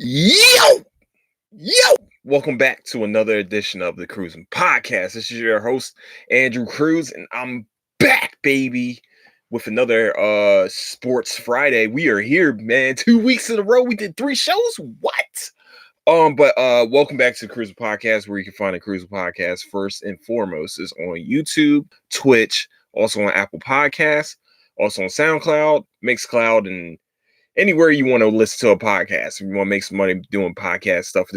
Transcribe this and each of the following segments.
Yo, yo! Welcome back to another edition of the Cruising Podcast. This is your host, Andrew Cruz, and I'm back, baby, with another Sports Friday. We are here, man. 2 weeks in a row. We did 3 shows. What? But welcome back to the Cruising Podcast, where you can find the Cruising Podcast first and foremost is on YouTube, Twitch, also on Apple Podcasts, also on SoundCloud, Mixcloud, and anywhere you want to listen to a podcast. If you want to make some money doing podcast stuff,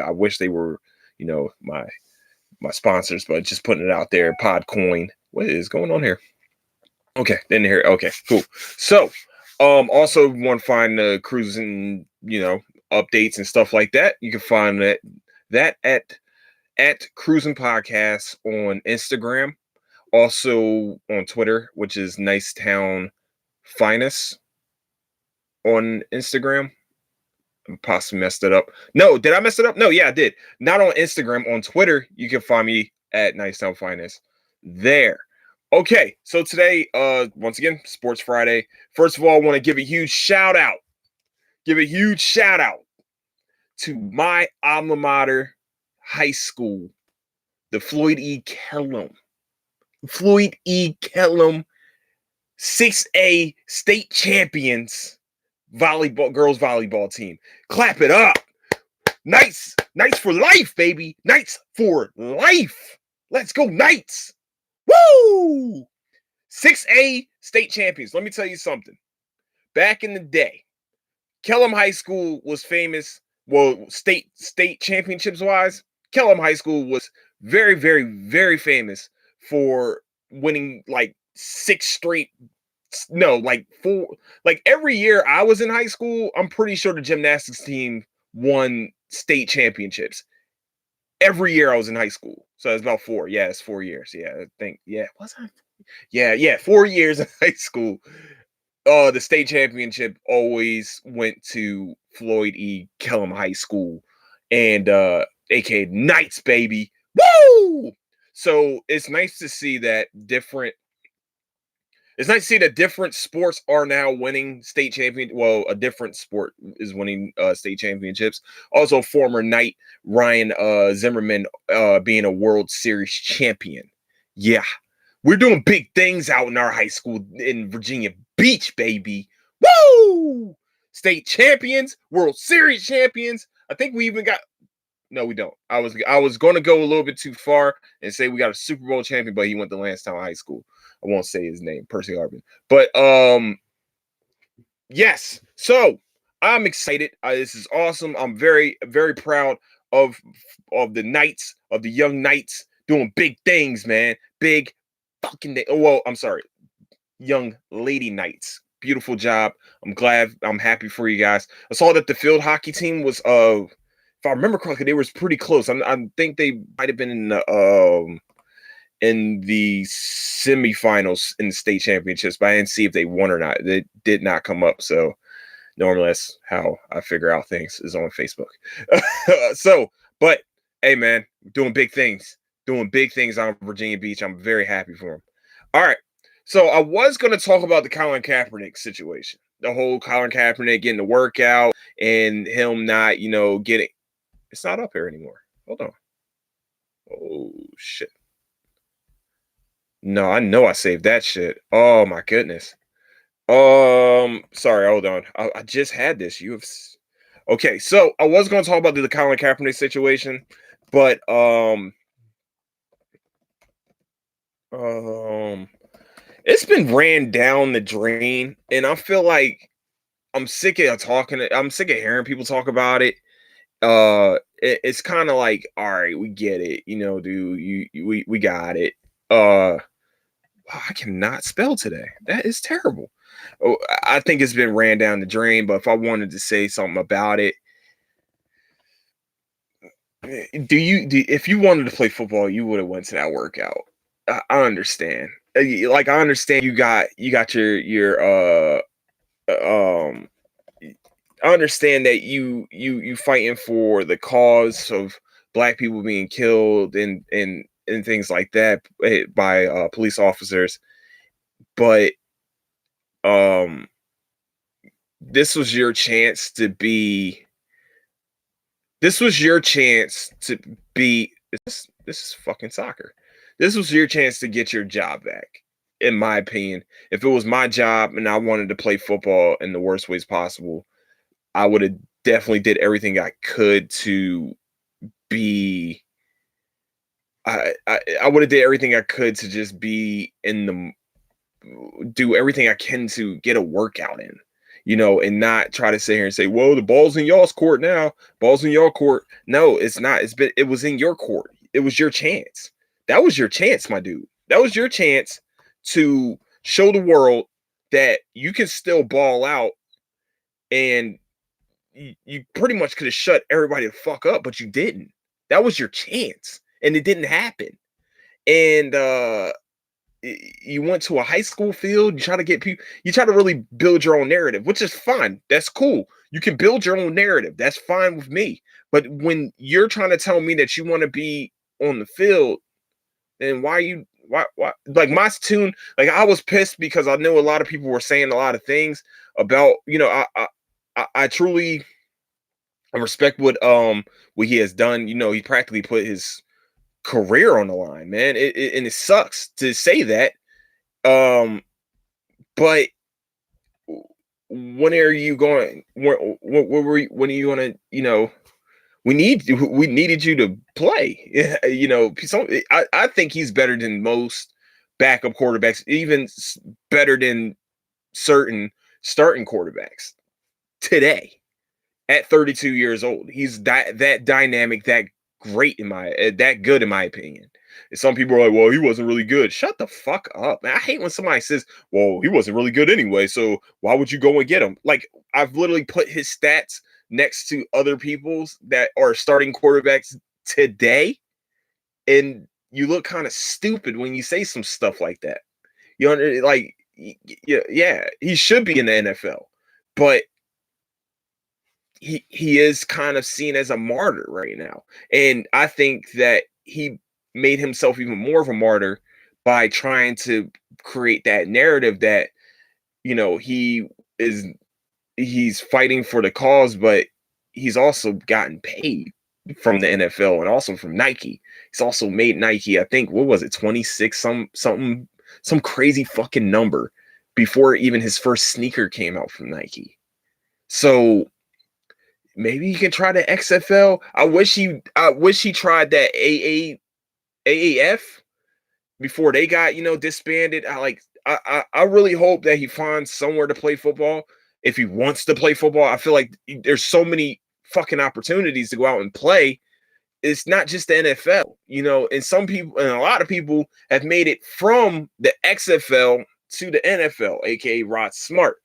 I wish they were, my sponsors, but just putting it out there. Podcoin. What is going on here? Okay, didn't hear it. Okay, cool. So, also want to find the cruising, updates and stuff like that. You can find that at Cruising Podcast on Instagram, also on Twitter, which is Nice Town Finest on Instagram. I possibly messed it up. No, did I mess it up? No, yeah, I did. Not on Instagram. On Twitter, you can find me at Nice Town Finest there. Okay, so today, once again, Sports Friday. First of all, I want to give a huge shout out. To my alma mater high school, the Floyd E. Kellum 6A state champions girls volleyball team. Clap it up. Knights for life, baby. Knights for life. Let's go, Knights. Woo! 6A state champions. Let me tell you something. Back in the day, Kellum High School was famous. Well, state championships wise, Kellum High School was very, very, very famous for winning like 6 straight. No, like 4. Like every year I was in high school, I'm pretty sure the gymnastics team won state championships. Every year I was in high school. So it's about 4. Yeah, it's 4 years. Yeah, I think. Yeah, was I? Yeah, 4 years in high school. The state championship always went to Floyd E. Kellum High School, and aka Knights, baby. Woo! So it's nice to see that different. It's nice to see that different sports are now winning state champion. Well, a different sport is winning state championships. Also, former Knight Ryan Zimmerman being a World Series champion. Yeah, we're doing big things out in our high school in Virginia Beach, baby. Woo! State champions, World Series champions. I think we even got. No, we don't. I was going to go a little bit too far and say we got a Super Bowl champion, but he went to Lansdowne High School. I won't say his name, Percy Harvin. But yes. So I'm excited. This is awesome. I'm very, very proud of the Knights, of the young Knights doing big things, man. Big fucking well, I'm sorry. Young lady Knights. Beautiful job. I'm glad. I'm happy for you guys. I saw that the field hockey team was if I remember correctly, they was pretty close. I think they might have been in the semifinals in the state championships, but I didn't see if they won or not. They did not come up. So normally that's how I figure out things is on Facebook. But hey, man, doing big things on Virginia Beach. I'm very happy for them. All right. So I was going to talk about the Colin Kaepernick situation, the whole Colin Kaepernick getting the workout and him not, getting. It's not up here anymore. Hold on. Oh shit. No, I know I saved that shit. Oh my goodness. Sorry, hold on. I just had this. Okay, so I was going to talk about the Colin Kaepernick situation, but it's been ran down the drain, and I feel like I'm sick of hearing people talk about it. It's kind of like, all right, we get it, dude. We got it. I cannot spell today. That is terrible. Oh, I think it's been ran down the drain, but if I wanted to say something about it, if you wanted to play football, you would have went to that workout. I understand. Like I understand you got your I understand that you fighting for the cause of black people being killed and things like that by police officers, but this was your chance to be This was your chance to be. This is fucking soccer. This was your chance to get your job back. In my opinion, if it was my job and I wanted to play football in the worst ways possible, I would have definitely did everything I could to be. I would have did everything I could to just be in the do everything I can to get a workout in, and not try to sit here and say, "Whoa, the ball's in y'all's court now. Ball's in your court." No, it's not. It was in your court. It was your chance. That was your chance, my dude. That was your chance to show the world that you can still ball out, and you pretty much could have shut everybody the fuck up, but you didn't. That was your chance, and it didn't happen. And you went to a high school field, you try to get people, you try to really build your own narrative, which is fine. That's cool. You can build your own narrative. That's fine with me. But when you're trying to tell me that you want to be on the field, then why like my tune, like I was pissed because I know a lot of people were saying a lot of things about, I truly respect what he has done. He practically put his career on the line, man. And it sucks to say that. But when are you going? When are you gonna? We needed you to play. I think he's better than most backup quarterbacks, even better than certain starting quarterbacks today. At 32 years old, he's that dynamic, that great that good in my opinion. And some people are like, "Well, he wasn't really good." Shut the fuck up, man. I hate when somebody says, "Well, he wasn't really good anyway, so why would you go and get him?" Like, I've literally put his stats next to other people's that are starting quarterbacks today, and you look kind of stupid when you say some stuff like that. Like, yeah, he should be in the NFL, but he is kind of seen as a martyr right now. And I think that he made himself even more of a martyr by trying to create that narrative that, he is he's fighting for the cause, but he's also gotten paid from the NFL and also from Nike. He's also made Nike, I think, what was it, 26 some crazy fucking number before even his first sneaker came out from Nike. So maybe he can try the XFL. I wish he tried that AAF before they got, disbanded. I really hope that he finds somewhere to play football if he wants to play football. I feel like there's so many fucking opportunities to go out and play. It's not just the NFL, and some people and a lot of people have made it from the XFL to the NFL, aka Rod Smart.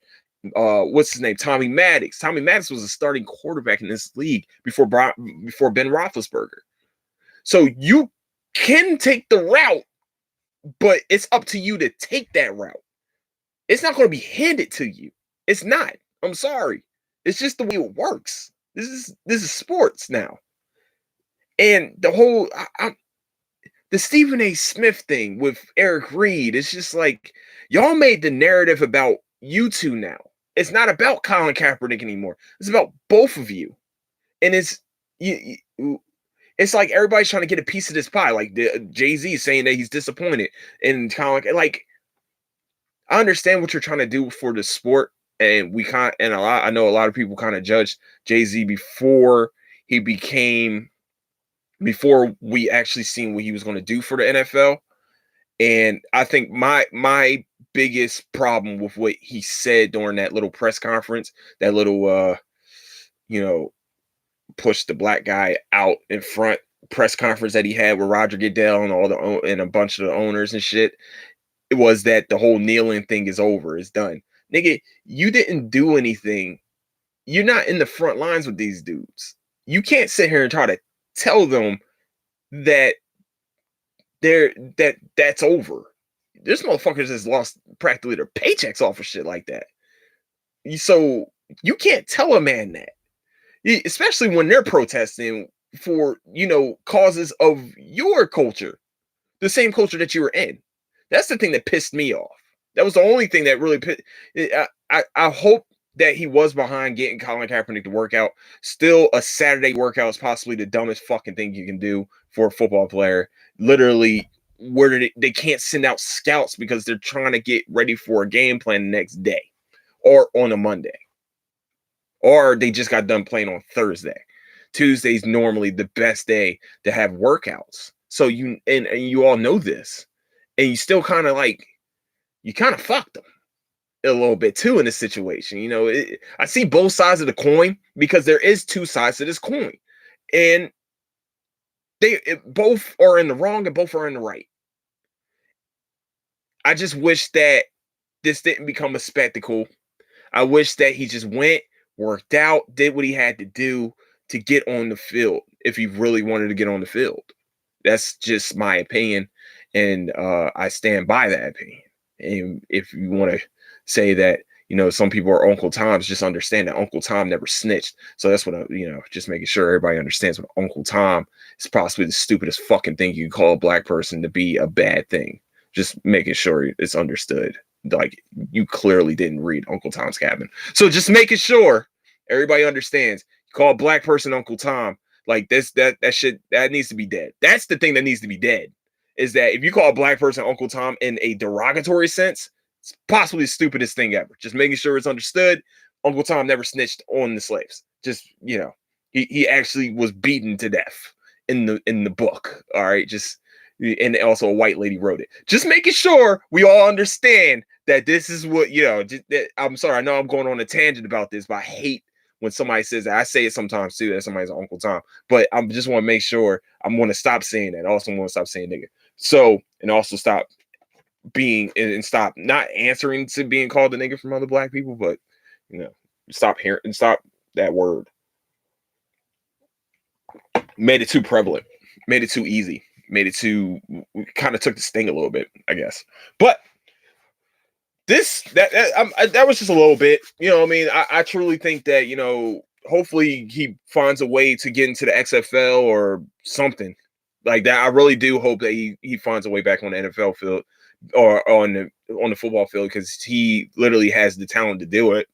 What's his name? Tommy Maddox. Tommy Maddox was a starting quarterback in this league before Ben Roethlisberger. So you can take the route, but it's up to you to take that route. It's not going to be handed to you. It's not. I'm sorry. It's just the way it works. This is sports now. And the whole the Stephen A. Smith thing with Eric Reed, it's just like y'all made the narrative about you two now. It's not about Colin Kaepernick anymore. It's about both of you. And it's like everybody's trying to get a piece of this pie. Like Jay-Z saying that he's disappointed in Colin. Like, I understand what you're trying to do for the sport, and I know a lot of people kind of judged Jay-Z before we actually seen what he was going to do for the NFL. And I think my biggest problem with what he said during that little press conference, that little push the black guy out in front press conference that he had with Roger Goodell and a bunch of the owners and shit, it was that the whole kneeling thing is over, it's done. Nigga, you didn't do anything. You're not in the front lines with these dudes. You can't sit here and try to tell them that that's over. This motherfuckers has lost practically their paychecks off of shit like that. So you can't tell a man that, especially when they're protesting for, causes of your culture, the same culture that you were in. That's the thing that pissed me off. That was the only thing that really I hope that he was behind getting Colin Kaepernick to work out. Still, a Saturday workout is possibly the dumbest fucking thing you can do for a football player. Literally, where they can't send out scouts because they're trying to get ready for a game plan the next day or on a Monday. Or they just got done playing on Thursday. Tuesday's normally the best day to have workouts. So you and you all know this. And you still kind of like, you kind of fucked them a little bit too in this situation. You know, I see both sides of the coin because there is two sides to this coin. And both are in the wrong and both are in the right. I just wish that this didn't become a spectacle. I wish that he just went, worked out, did what he had to do to get on the field if he really wanted to get on the field. That's just my opinion, and I stand by that opinion. And if you want to say that, you know, some people are Uncle Toms, just understand that Uncle Tom never snitched. So that's what just making sure everybody understands what Uncle Tom is possibly the stupidest fucking thing you can call a black person to be a bad thing. Just making sure it's understood. Like, you clearly didn't read Uncle Tom's Cabin. So just making sure everybody understands. You call a black person Uncle Tom, like this, that shit, that needs to be dead. That's the thing that needs to be dead. Is that if you call a black person Uncle Tom in a derogatory sense, it's possibly the stupidest thing ever. Just making sure it's understood. Uncle Tom never snitched on the slaves. Just, he actually was beaten to death in the book. All right. Just, and also a white lady wrote it. Just making sure we all understand that this is what, I'm sorry. I know I'm going on a tangent about this, but I hate when somebody says that. I say it sometimes too, that somebody's Uncle Tom, but I just want to make sure I'm going to stop saying that. I also want to stop saying nigga. So, and also stop being and stop not answering to being called a nigga from other black people, but stop hearing and stop that word. Made it too prevalent, made it too easy, made it too, kind of took the sting a little bit, I guess. But that was just a little bit, I mean, I truly think that, hopefully he finds a way to get into the XFL or something like that. I really do hope that he finds a way back on the NFL field or on the football field, because he literally has the talent to do it.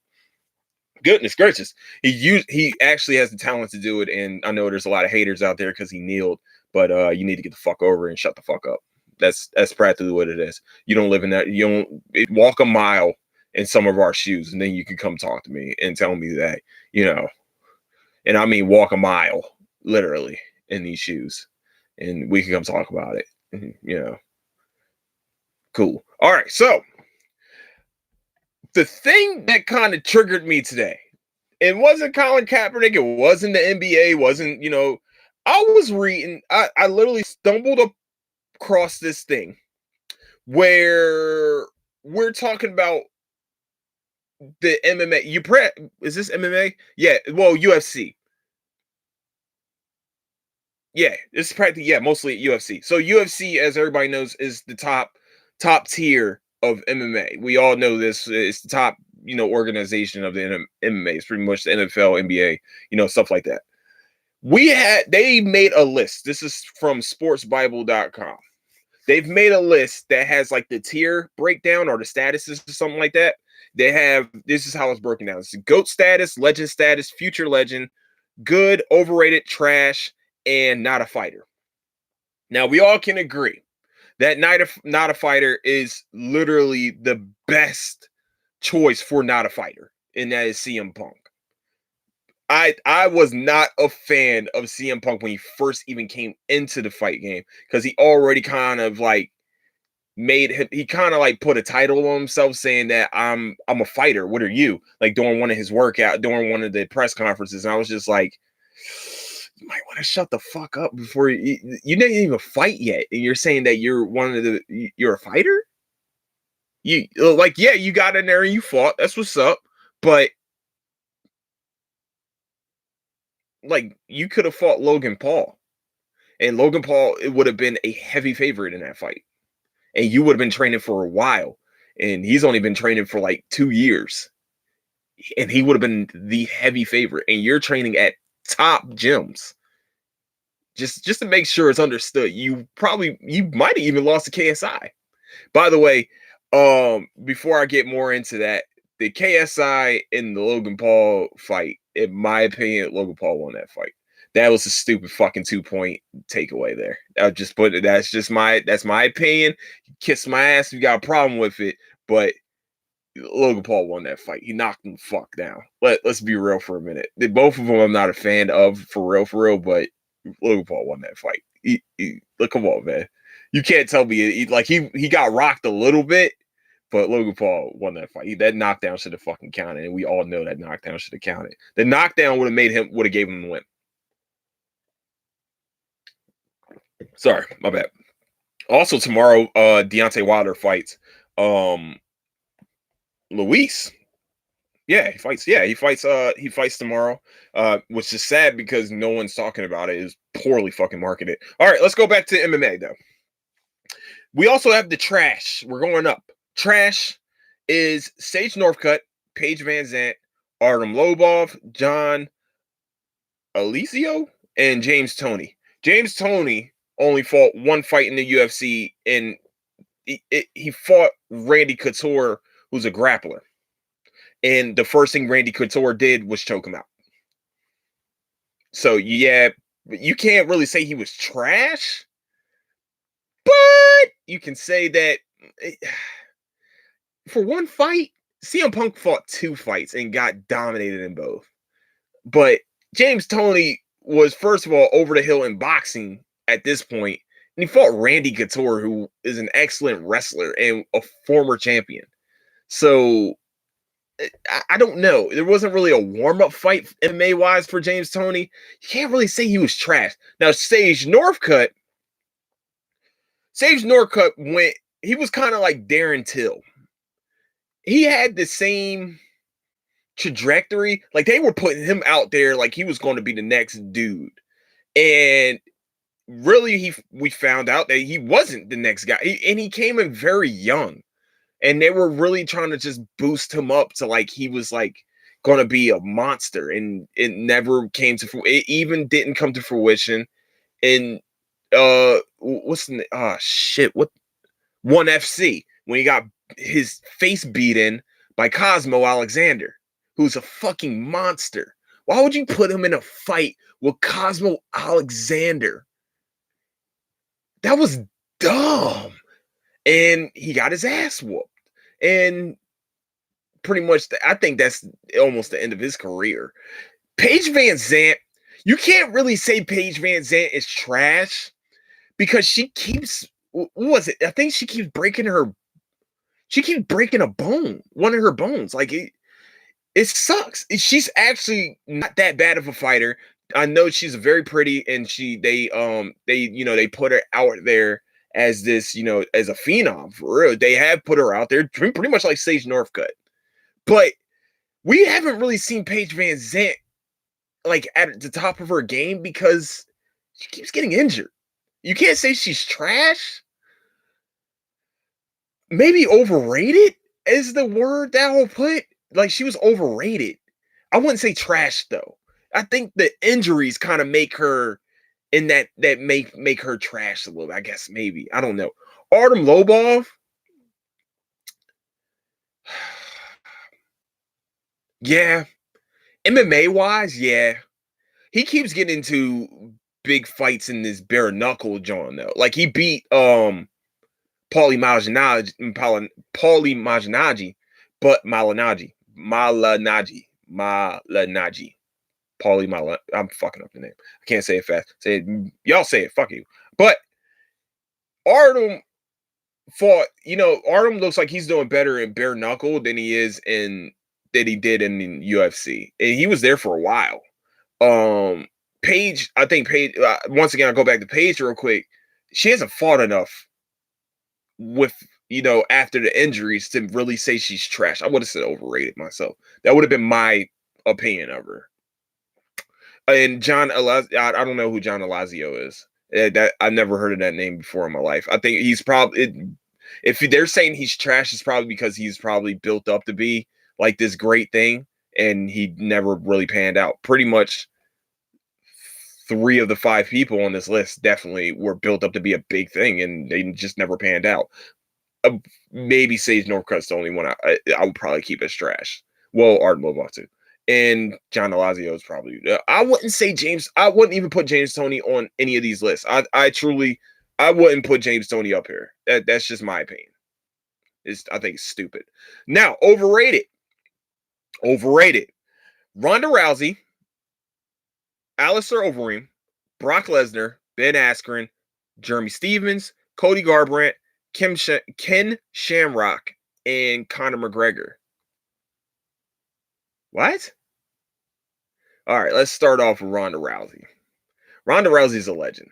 Goodness gracious, he actually has the talent to do it, and I know there's a lot of haters out there because he kneeled, but you need to get the fuck over and shut the fuck up. That's practically what it is. You don't live in that. You don't walk a mile in some of our shoes, and then you can come talk to me and tell me that, and I mean walk a mile literally in these shoes, and we can come talk about it. Cool. All right, so the thing that kind of triggered me today, it wasn't Colin Kaepernick, it wasn't the NBA, wasn't, I was reading, I literally stumbled across this thing where we're talking about the MMA. Is this MMA? Yeah, well, UFC. Yeah, it's practically, mostly UFC. So UFC, as everybody knows, is the top tier of MMA. We all know this. It's the top, organization of the MMA. It's pretty much the NFL, NBA, stuff like that. They made a list. This is from sportsbible.com. They've made a list that has like the tier breakdown or the statuses or something like that. This is how it's broken down. It's GOAT status, legend status, future legend, good, overrated, trash, and not a fighter. Now, we all can agree that not a fighter is literally the best choice for not a fighter, and that is CM Punk. I was not a fan of CM Punk when he first even came into the fight game, because he already kind of like put a title on himself saying that I'm a fighter. What are you? Like during one of the press conferences. And I was just like, you might want to shut the fuck up before you didn't even fight yet. And you're saying that you're a fighter? You got in there and you fought. That's what's up. But like, you could have fought Logan Paul, and Logan Paul, it would have been a heavy favorite in that fight, and you would have been training for a while, and he's only been training for like 2 years, and he would have been the heavy favorite, and you're training at top gyms. Just to make sure it's understood, you might have even lost to KSI. By the way, before I get more into that, the KSI and the Logan Paul fight, in my opinion, Logan Paul won that fight. That was a stupid fucking 2-point takeaway there. I'll just put it. That's my opinion. Kiss my ass if you got a problem with it, but Logan Paul won that fight. He knocked him the fuck down. Let's be real for a minute. Both of them I'm not a fan of for real, but Logan Paul won that fight. Look, come on, man. You can't tell me he got rocked a little bit, but Logan Paul won that fight. That knockdown should have fucking counted, and we all know that knockdown should have counted. The knockdown would have gave him the win. Sorry, my bad. Also tomorrow, Deontay Wilder fights Luis. Yeah, he fights. Yeah, he fights tomorrow. Which is sad because no one's talking about it. It is poorly fucking marketed. All right, let's go back to MMA though. We also have the trash. We're going up. Trash is Sage Northcutt, Paige Van Zant, Artem Lobov, John Alicio, and James Toney. James Toney only fought one fight in the UFC, and he fought Randy Couture, who's a grappler. And the first thing Randy Couture did was choke him out. So, yeah, you can't really say he was trash, but you can say that for one fight, CM Punk fought 2 fights and got dominated in both. But James Toney was, first of all, over the hill in boxing at this point, and he fought Randy Couture, who is an excellent wrestler and a former champion. So I don't know. There wasn't really a warm-up fight MMA-wise for James Toney. You can't really say he was trash. Now, Sage Northcutt went, he was kind of like Darren Till. He had the same trajectory. Like, they were putting him out there like he was going to be the next dude. And really, we found out that he wasn't the next guy. And he came in very young. And they were really trying to just boost him up to like he was like going to be a monster, and it never came to. It even didn't come to fruition. And what's the what 1 FC when he got his face beaten by Cosmo Alexander, who's a fucking monster. Why would you put him in a fight with Cosmo Alexander? That was dumb. And he got his ass whooped. And pretty much, I think that's almost the end of his career. Paige Van Zant, you can't really say Paige Van Zant is trash because she keeps, what was it? I think she keeps breaking a bone, one of her bones. Like, it sucks. She's actually not that bad of a fighter. I know she's very pretty, and they put her out there as this, as a phenom for real. They have put her out there pretty much like Sage Northcutt. But we haven't really seen Paige Van Zant like at the top of her game because she keeps getting injured. You can't say she's trash. Maybe overrated is the word that I'll put. Like, she was overrated. I wouldn't say trash though. I think the injuries kind of make her in that make her trash a little bit, I guess. Maybe, I don't know. Artem Lobov, yeah, MMA wise, yeah, he keeps getting into big fights in this bare knuckle John though. Like, he beat Paulie Malignaggi, but Malinaji. Paulie Malignaggi. I'm fucking up the name. I can't say it fast. Say it. Y'all say it. Fuck you. But Artem fought. Artem looks like he's doing better in bare knuckle than he did in the UFC, and he was there for a while. Paige, I think Paige. Once again, I'll go back to Paige real quick. She hasn't fought enough with after the injuries to really say she's trash. I would have said overrated myself. That would have been my opinion of her. And John Alazio, I don't know who John Alazio is. That I've never heard of that name before in my life. I think he's probably, if they're saying he's trash, it's probably because he's probably built up to be like this great thing, and he never really panned out. Pretty much 3 of the 5 people on this list definitely were built up to be a big thing, and they just never panned out. maybe Sage Northcutt's the only one I would probably keep as trash. Well, Art Lobot too. And John Alazio is probably. I wouldn't say James. I wouldn't even put James Toney on any of these lists. I truly, I wouldn't put James Toney up here. That's just my opinion. I think it's stupid. Now, overrated. Overrated. Ronda Rousey, Alistair Overeem, Brock Lesnar, Ben Askren, Jeremy Stevens, Cody Garbrandt, Ken Shamrock, and Conor McGregor. What? All right, let's start off with Ronda Rousey. Ronda Rousey's a legend.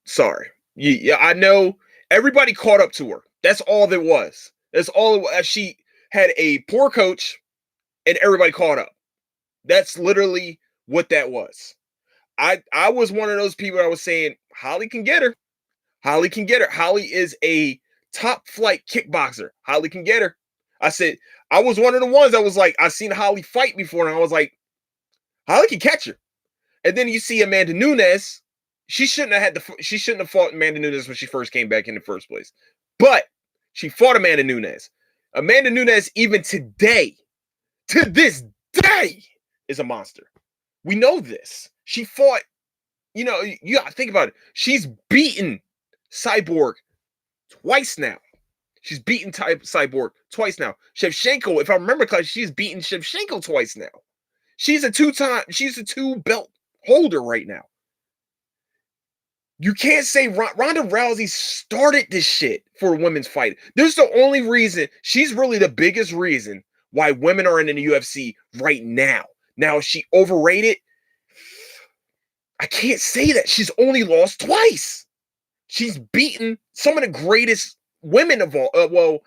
Sorry. Yeah, I know everybody caught up to her. That's all there was. That's all. She had a poor coach, and everybody caught up. That's literally what that was. I was one of those people that was saying Holly can get her. Holly can get her. Holly is a top flight kickboxer. Holly can get her. I said, I was one of the ones that was like, I seen Holly fight before, and I was like, Holly can catch her. And then you see Amanda Nunes. She shouldn't have fought Amanda Nunes when she first came back in the first place. But she fought Amanda Nunes. Amanda Nunes, even today, to this day, is a monster. We know this. She fought, you gotta think about it. She's beaten Cyborg twice now. She's beaten Cyborg twice now. Shevchenko, if I remember correctly, she's beaten Shevchenko twice now. She's a two-belt holder right now. You can't say Ronda Rousey started this shit for women's fight. This is the only reason. She's really the biggest reason why women are in the UFC right now. Now, is she overrated? I can't say that. She's only lost twice. She's beaten some of the greatest women of all. Well,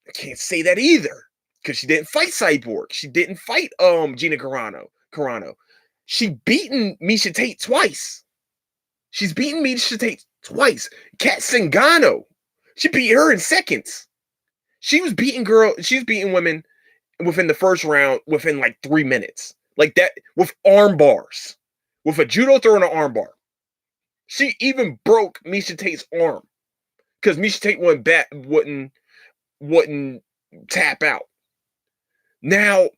I can't say that either because she didn't fight Cyborg. She didn't fight Gina Carano. She beaten Miesha Tate twice. She's beaten Miesha Tate twice. Kat Zingano. She beat her in seconds. She was beating women within the first round within like 3 minutes. Like that with arm bars. With a judo throw and an arm bar. She even broke Miesha Tate's arm. Because Miesha Tate wouldn't tap out. Now,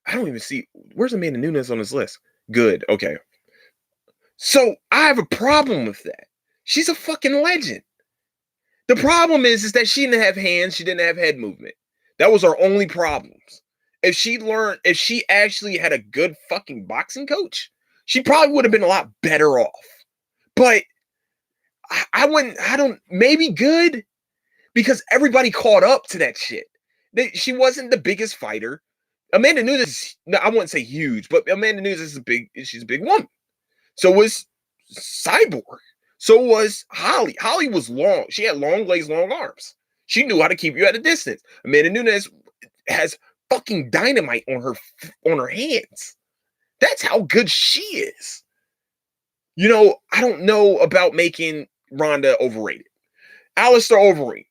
I don't even see. Where's Amanda Nunes on this list? Good. Okay. So I have a problem with that. She's a fucking legend. The problem is that she didn't have hands. She didn't have head movement. That was our only problems. If she actually had a good fucking boxing coach, she probably would have been a lot better off. But maybe good because everybody caught up to that shit. She wasn't the biggest fighter. Amanda Nunes, I wouldn't say huge, but Amanda Nunes she's a big woman. So was Cyborg. So was Holly. Holly was long. She had long legs, long arms. She knew how to keep you at a distance. Amanda Nunes has fucking dynamite on her hands. That's how good she is. I don't know about making Ronda overrated. Alistair Overeem.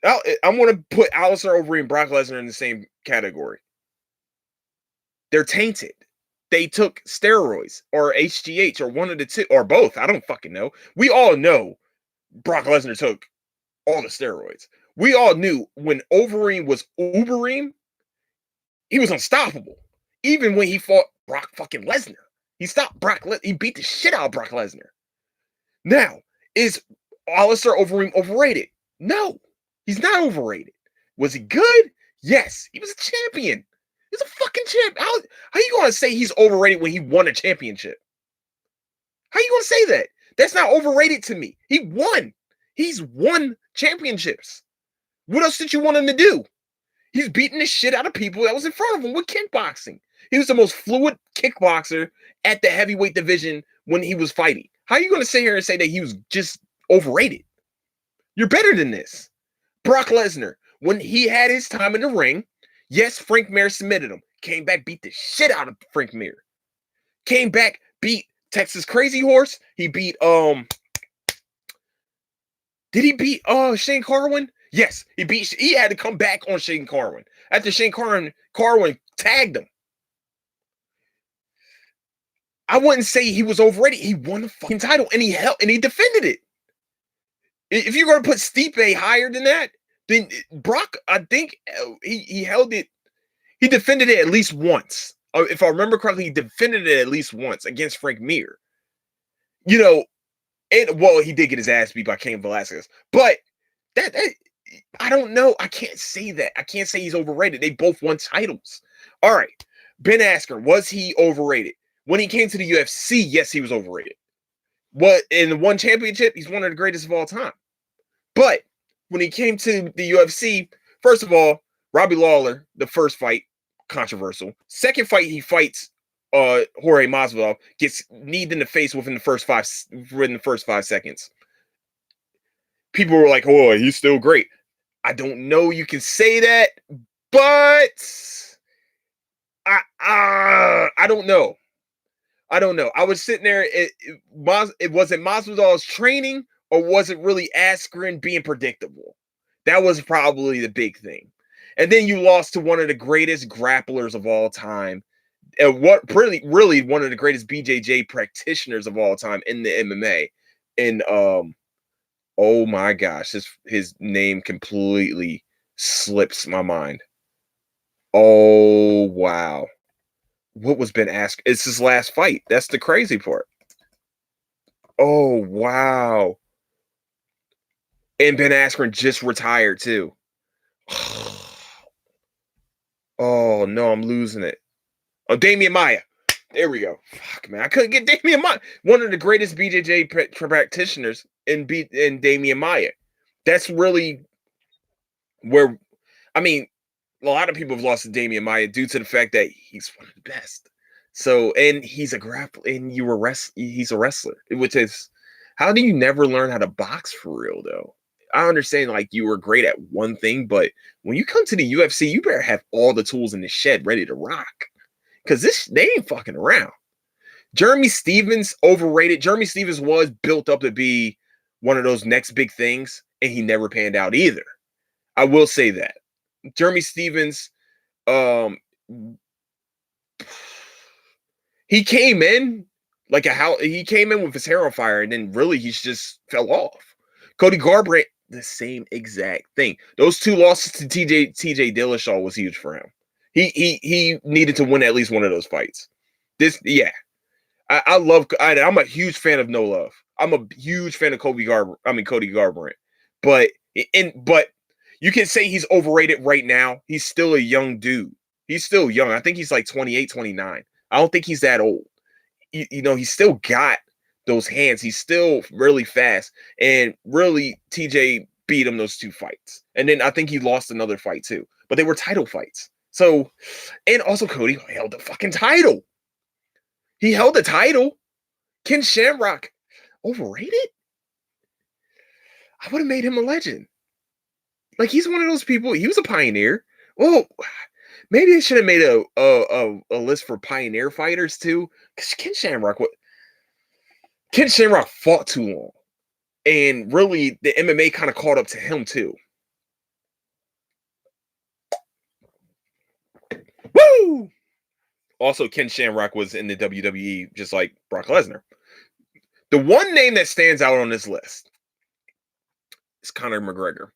I'm going to put Alistair Overeem and Brock Lesnar in the same category. They're tainted. They took steroids or HGH or one of the two or both. I don't fucking know. We all know Brock Lesnar took all the steroids. We all knew when Overeem was Ubereem, he was unstoppable. Even when he fought Brock fucking Lesnar. He stopped Brock Lesnar. He beat the shit out of Brock Lesnar. Now, is Alistair Overeem overrated? No, he's not overrated. Was he good? Yes, he was a champion. He's a fucking champ. How you going to say he's overrated when he won a championship? How you going to say that? That's not overrated to me. He won. He's won championships. What else did you want him to do? He's beating the shit out of people that was in front of him with kickboxing. He was the most fluid kickboxer at the heavyweight division when he was fighting. How are you going to sit here and say that he was just overrated? You're better than this. Brock Lesnar, when he had his time in the ring, yes, Frank Mir submitted him. Came back, beat the shit out of Frank Mir. Came back, beat Texas Crazy Horse. He beat did he beat Shane Carwin? Yes, he had to come back on Shane Carwin. After Shane Carwin tagged him. I wouldn't say he was overrated. He won the fucking title and he defended it. If you're going to put Stipe higher than that, then Brock, I think he held it. He defended it at least once. If I remember correctly, he defended it at least once against Frank Mir. You know, and well, he did get his ass beat by Cain Velasquez, but that I don't know. I can't say that. I can't say he's overrated. They both won titles. All right. Ben Askren, was he overrated? When he came to the UFC, yes, he was overrated. What in the one championship, he's one of the greatest of all time. But when he came to the UFC, first of all, Robbie Lawler, the first fight, controversial. Second fight, he fights Jorge Masvidal, gets kneed in the face within the first 5 seconds. People were like, "Oh, he's still great." I don't know. You can say that, but I don't know. I don't know. I was sitting there. It wasn't Masvidal's training, or was it really Askren being predictable? That was probably the big thing. And then you lost to one of the greatest grapplers of all time, and what really one of the greatest BJJ practitioners of all time in the MMA. And oh my gosh, his name completely slips my mind. Oh wow. What was Ben Askren? It's his last fight. That's the crazy part. Oh wow. And Ben Askren just retired too. Oh no, I'm losing it. Oh, Damian Maia. There we go. Fuck man, I couldn't get Damian Maia. One of the greatest BJJ practitioners in Damian Maia. That's really where, I mean, a lot of people have lost to Damian Maia due to the fact that he's one of the best. So, and he's a grappler, and he's a wrestler, which is, how do you never learn how to box for real though? I understand like you were great at one thing, but when you come to the UFC, you better have all the tools in the shed ready to rock. Cause they ain't fucking around. Jeremy Stephens, overrated. Jeremy Stephens was built up to be one of those next big things, and he never panned out either. I will say that. Jeremy Stephens, he came in he came in with his hair on fire, and then really he's just fell off. Cody Garbrandt, the same exact thing. Those two losses to TJ Dillashaw was huge for him. He needed to win at least one of those fights. I'm a huge fan of No Love. I'm a huge fan of Cody Garbrandt. But you can say he's overrated right now. He's still a young dude. He's still young. I think he's like 28, 29. I don't think he's that old. He's still got those hands. He's still really fast. And really, TJ beat him those two fights. And then I think he lost another fight too. But they were title fights. So, and also Cody held the fucking title. He held the title. Ken Shamrock, overrated? I would have made him a legend. Like, he's one of those people. He was a pioneer. Well, maybe they should have made a list for pioneer fighters too. Because Ken Shamrock fought too long. And really, the MMA kind of caught up to him too. Woo! Also, Ken Shamrock was in the WWE just like Brock Lesnar. The one name that stands out on this list is Conor McGregor.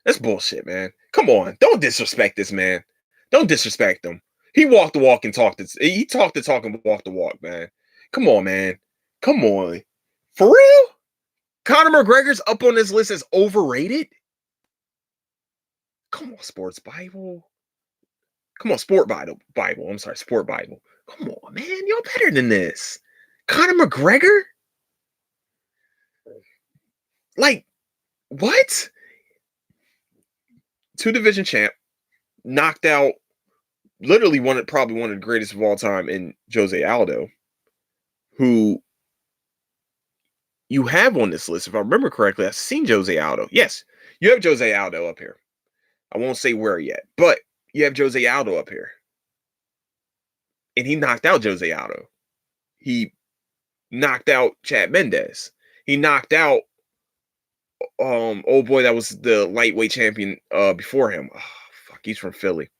That's bullshit, man. Come on. Don't disrespect this man. Don't disrespect him. He walked the walk and talked he talked the talk and walked the walk, man. Come on, man. Come on. For real? Conor McGregor's up on this list as overrated? Come on, Sports Bible. Come on, Sport Bible. I'm sorry, Sport Bible. Come on, man. Y'all better than this. Conor McGregor? Like, what? 2-division champ, knocked out literally probably one of the greatest of all time in Jose Aldo, who you have on this list. If I remember correctly, I've seen Jose Aldo. Yes, you have Jose Aldo up here. I won't say where yet, but you have Jose Aldo up here. And he knocked out Jose Aldo. He knocked out Chad Mendes. He knocked out old boy that was the lightweight champion before him. Oh, fuck, he's from Philly.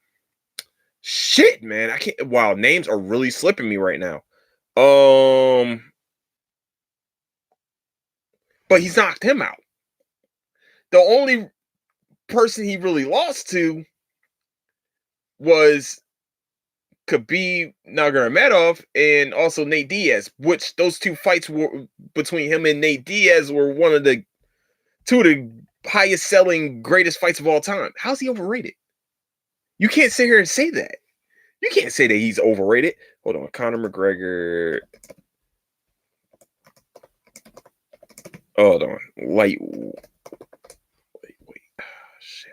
Shit, man. I can't. Wow, names are really slipping me right now. But he's knocked him out. The only person he really lost to was Khabib Nurmagomedov and also Nate Diaz, which those two fights were between him and Nate Diaz were one of the two of the highest selling greatest fights of all time. How's he overrated? You can't sit here and say that. You can't say that he's overrated. Hold on, Conor McGregor. Hold on, lightweight. Shit.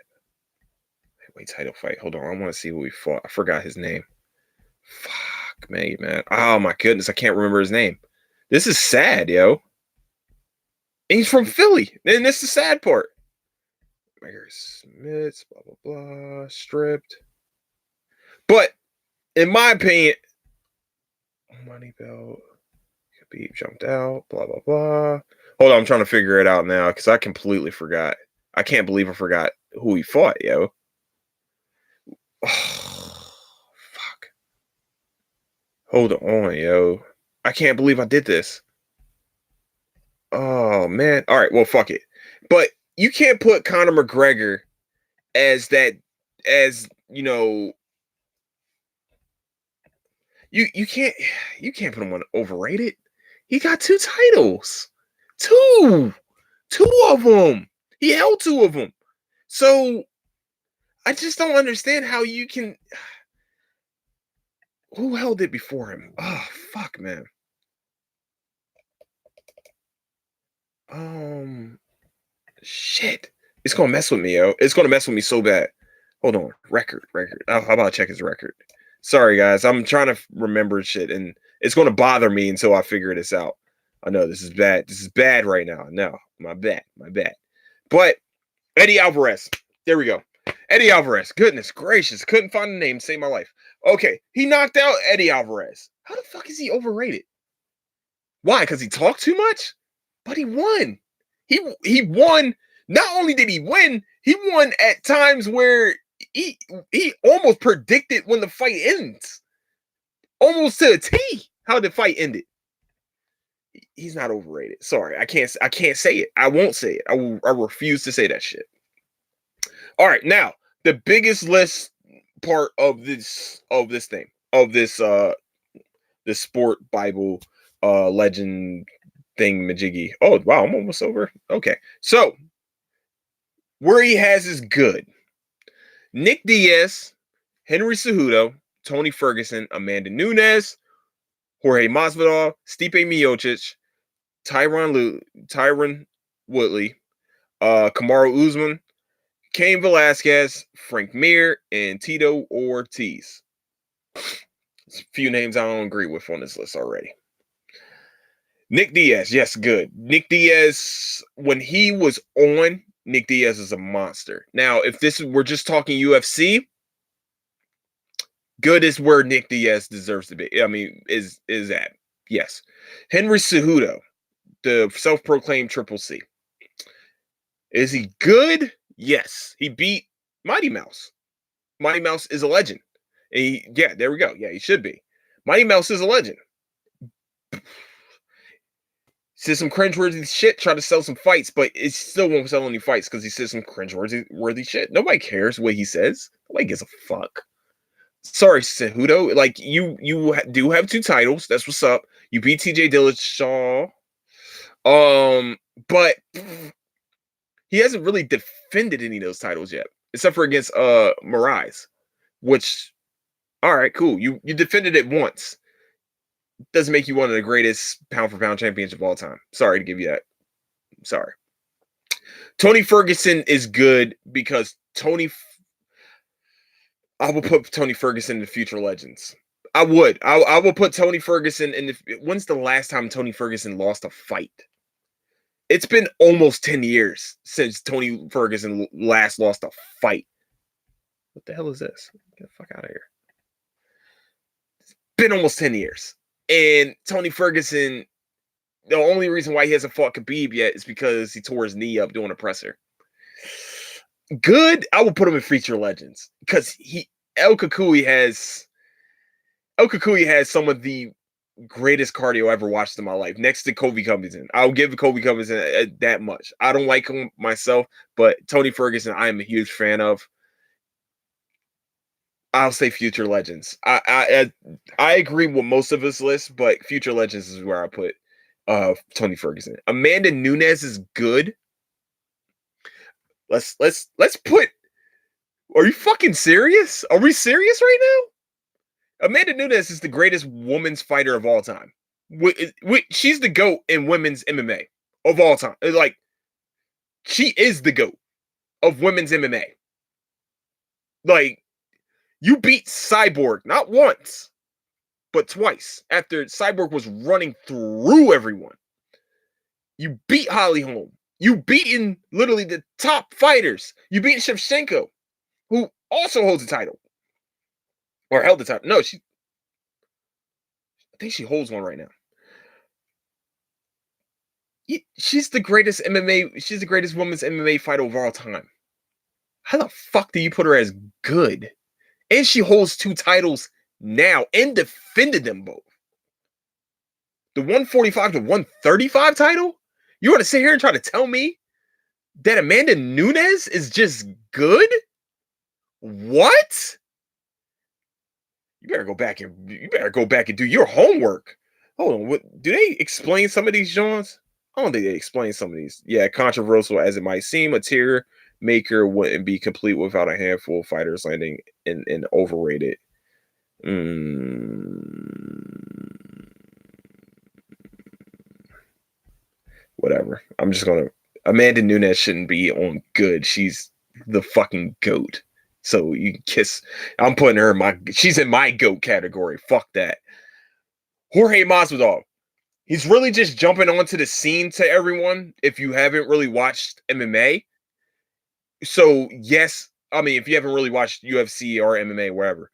Lightweight title fight. Hold on, I want to see who he fought. I forgot his name. Fuck me, man. Oh my goodness, I can't remember his name. This is sad, yo. And he's from Philly. And this is the sad part. Smith, blah blah blah, stripped. But in my opinion, money belt, Khabib jumped out, blah blah blah. Hold on, I'm trying to figure it out now because I completely forgot. I can't believe I forgot who he fought, yo. Oh, fuck. Hold on, yo. I can't believe I did this. Oh, man. All right, well, fuck it. But you can't put Conor McGregor as that, as, you know, you can't put him on overrated. He got 2 titles. Two of them. He held 2 of them. So I just don't understand how you can. Who held it before him? Oh, fuck, man. Shit. It's gonna mess with me, yo. It's gonna mess with me so bad. Hold on. Record. How about I check his record? Sorry, guys. I'm trying to remember shit, and it's gonna bother me until I figure this out. I know this is bad. This is bad right now. No, my bad. But Eddie Alvarez. There we go. Eddie Alvarez. Goodness gracious. Couldn't find a name to save my life. Okay. He knocked out Eddie Alvarez. How the fuck is he overrated? Why? Because he talked too much? But he won. He won. Not only did he win, he won at times where he almost predicted when the fight ends. Almost to a T how the fight ended. He's not overrated. Sorry, I can't say it. I won't say it. I refuse to say that shit. All right, now the biggest list part of this thing of this sport Bible legend thing majiggy. Oh wow, I'm almost over. Okay, so where he has is good. Nick Diaz, Henry Cejudo, Tony Ferguson, Amanda Nunes, Jorge Masvidal, Stipe Miocic, Tyron Woodley, Kamaru Usman, Cain Velasquez, Frank Mir, and Tito Ortiz. There's a few names I don't agree with on this list already. Nick Diaz, yes, good. Nick Diaz, when he was on, Nick Diaz is a monster. Now, if we're just talking UFC, good is where Nick Diaz deserves to be. I mean, is at. Yes. Henry Cejudo, the self-proclaimed Triple C. Is he good? Yes. He beat Mighty Mouse. Mighty Mouse is a legend. Yeah, there we go. Yeah, he should be. Mighty Mouse is a legend. Said some cringeworthy shit, try to sell some fights, but it still won't sell any fights because he says some cringeworthy shit. Nobody cares what he says. Nobody gives a fuck. Sorry, Cejudo. Like, you do have 2 titles. That's what's up. You beat TJ Dillashaw. But he hasn't really defended any of those titles yet, except for against Moraes, which, all right, cool. You defended it once. Doesn't make you one of the greatest pound for pound champions of all time. Sorry to give you that. Sorry. Tony Ferguson is good because I will put Tony Ferguson in the future legends. I would. I will put Tony Ferguson in when's the last time Tony Ferguson lost a fight? It's been almost 10 years since Tony Ferguson last lost a fight. What the hell is this? Get the fuck out of here. It's been almost 10 years. And Tony Ferguson, the only reason why he hasn't fought Khabib yet is because he tore his knee up doing a presser. Good, I will put him in feature legends because El Cucuy has some of the greatest cardio I ever watched in my life, next to Kobe Covington. I'll give Kobe Covington that much. I don't like him myself, but Tony Ferguson, I am a huge fan of. I'll say future legends. I agree with most of his list, but future legends is where I put Tony Ferguson. Amanda Nunes is good. Let's put. Are you fucking serious? Are we serious right now? Amanda Nunes is the greatest women's fighter of all time. She's the GOAT in women's MMA of all time. Like, she is the GOAT of women's MMA. Like, you beat Cyborg not once, but twice after Cyborg was running through everyone. You beat Holly Holm. You beaten literally the top fighters. You beat Shevchenko, who also holds the title. Or held the title. No, I think she holds one right now. She's the greatest MMA. She's the greatest women's MMA fighter of all time. How the fuck do you put her as good? And she holds 2 titles now and defended them both. The 145 to 135 title? You want to sit here and try to tell me that Amanda Nunes is just good? What? You better go back and do your homework. Hold on, what do they explain some of these Johns? I don't think they explain some of these. Yeah, controversial as it might seem, a tier maker wouldn't be complete without a handful of fighters landing in overrated. Whatever. I'm just gonna. Amanda Nunes shouldn't be on good. She's the fucking GOAT. So you can kiss. I'm putting her in my. She's in my GOAT category. Fuck that. Jorge Masvidal. He's really just jumping onto the scene to everyone. If you haven't really watched MMA, so yes, I mean if you haven't really watched UFC or MMA, wherever.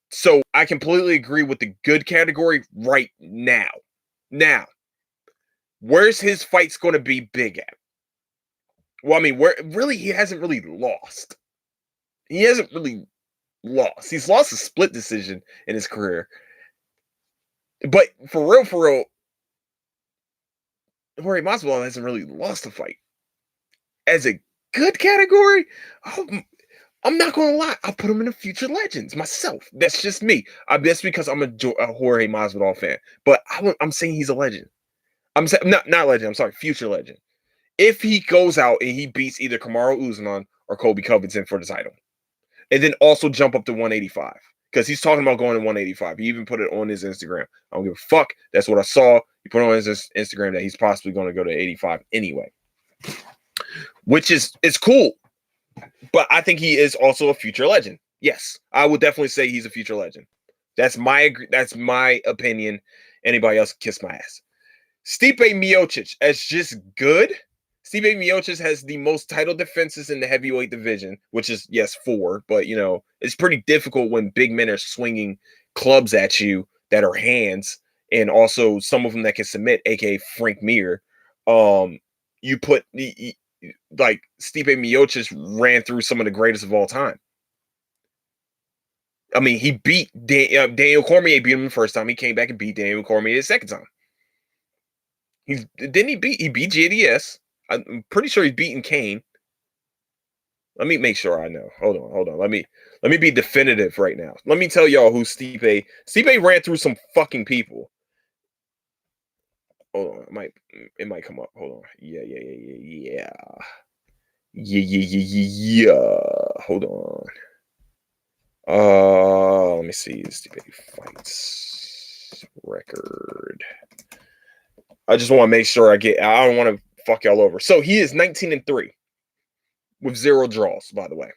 So I completely agree with the good category right now. Now, where's his fights going to be big at? Well, I mean, where really he hasn't really lost. He hasn't really lost. He's lost a split decision in his career. But for real, Jorge Masvidal hasn't really lost a fight. As a good category, I'm not going to lie. I'll put him in the future legends myself. That's just me. That's because I'm a Jorge Masvidal fan. But I'm saying he's a legend. I'm saying not legend. I'm sorry, future legend. If he goes out and he beats either Kamaru Usman or Kobe Covington for the title, and then also jump up to 185 because he's talking about going to 185. He even put it on his Instagram. I don't give a fuck. That's what I saw. He put on his Instagram that he's possibly going to go to 85 anyway, which is cool. But I think he is also a future legend. Yes, I would definitely say he's a future legend. That's my opinion. Anybody else kiss my ass. Stipe Miocic as just good. Stipe Miocic has the most title defenses in the heavyweight division, which is, yes, 4. But, you know, it's pretty difficult when big men are swinging clubs at you that are hands, and also some of them that can submit, a.k.a. Frank Mir. You put, like, Stipe Miocic ran through some of the greatest of all time. I mean, he beat Daniel Cormier, beat him the first time. He came back and beat Daniel Cormier the second time. He beat JDS. I'm pretty sure he's beaten Kane. Let me make sure I know. Hold on. Let me be definitive right now. Let me tell y'all who Stipe ran through some fucking people. Hold on. It might come up. Hold on. Yeah. Hold on. Let me see. Stipe fights record. I just want to make sure I don't want to fuck y'all over. So he is 19-3 with 0 draws, by the way.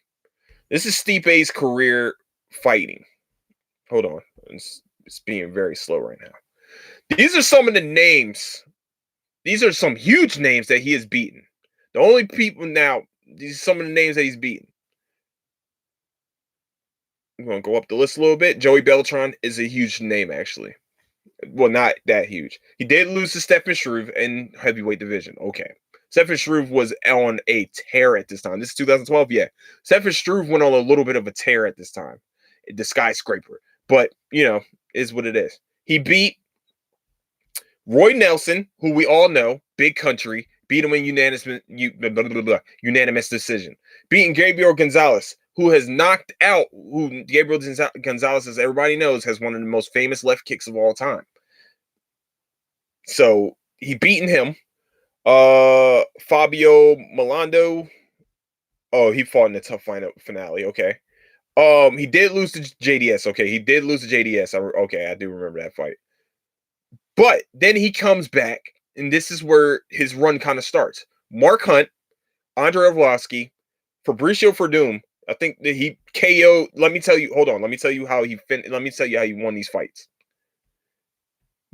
This is Stipe's career fighting. Hold on. It's being very slow right now. These are some of the names. These are some huge names that he has beaten. The only people now, these are some of the names that he's beaten. I'm going to go up the list a little bit. Joey Beltran is a huge name, actually. Well, not that huge. He did lose to Stefan Struve in heavyweight division. Okay. Stefan Struve was on a tear at this time. This is 2012, yeah. Stefan Struve went on a little bit of a tear at this time. The skyscraper. But, you know, is what it is. He beat Roy Nelson, who we all know, big country, beat him in unanimous decision. Beating Gabriel Gonzalez, who has knocked out, who Gabriel Gonzalez, as everybody knows, has one of the most famous left kicks of all time. So he beaten him. Fabio Milando. Oh, he fought in the tough finale. Okay. He did lose to JDS. Okay, he did lose to JDS. Okay, I do remember that fight. But then he comes back, and this is where his run kind of starts. Mark Hunt, Andre Arlovsky, Fabricio Verdum. I think that he KO. Let me tell you. Hold on. Let me tell you how he Let me tell you how he won these fights.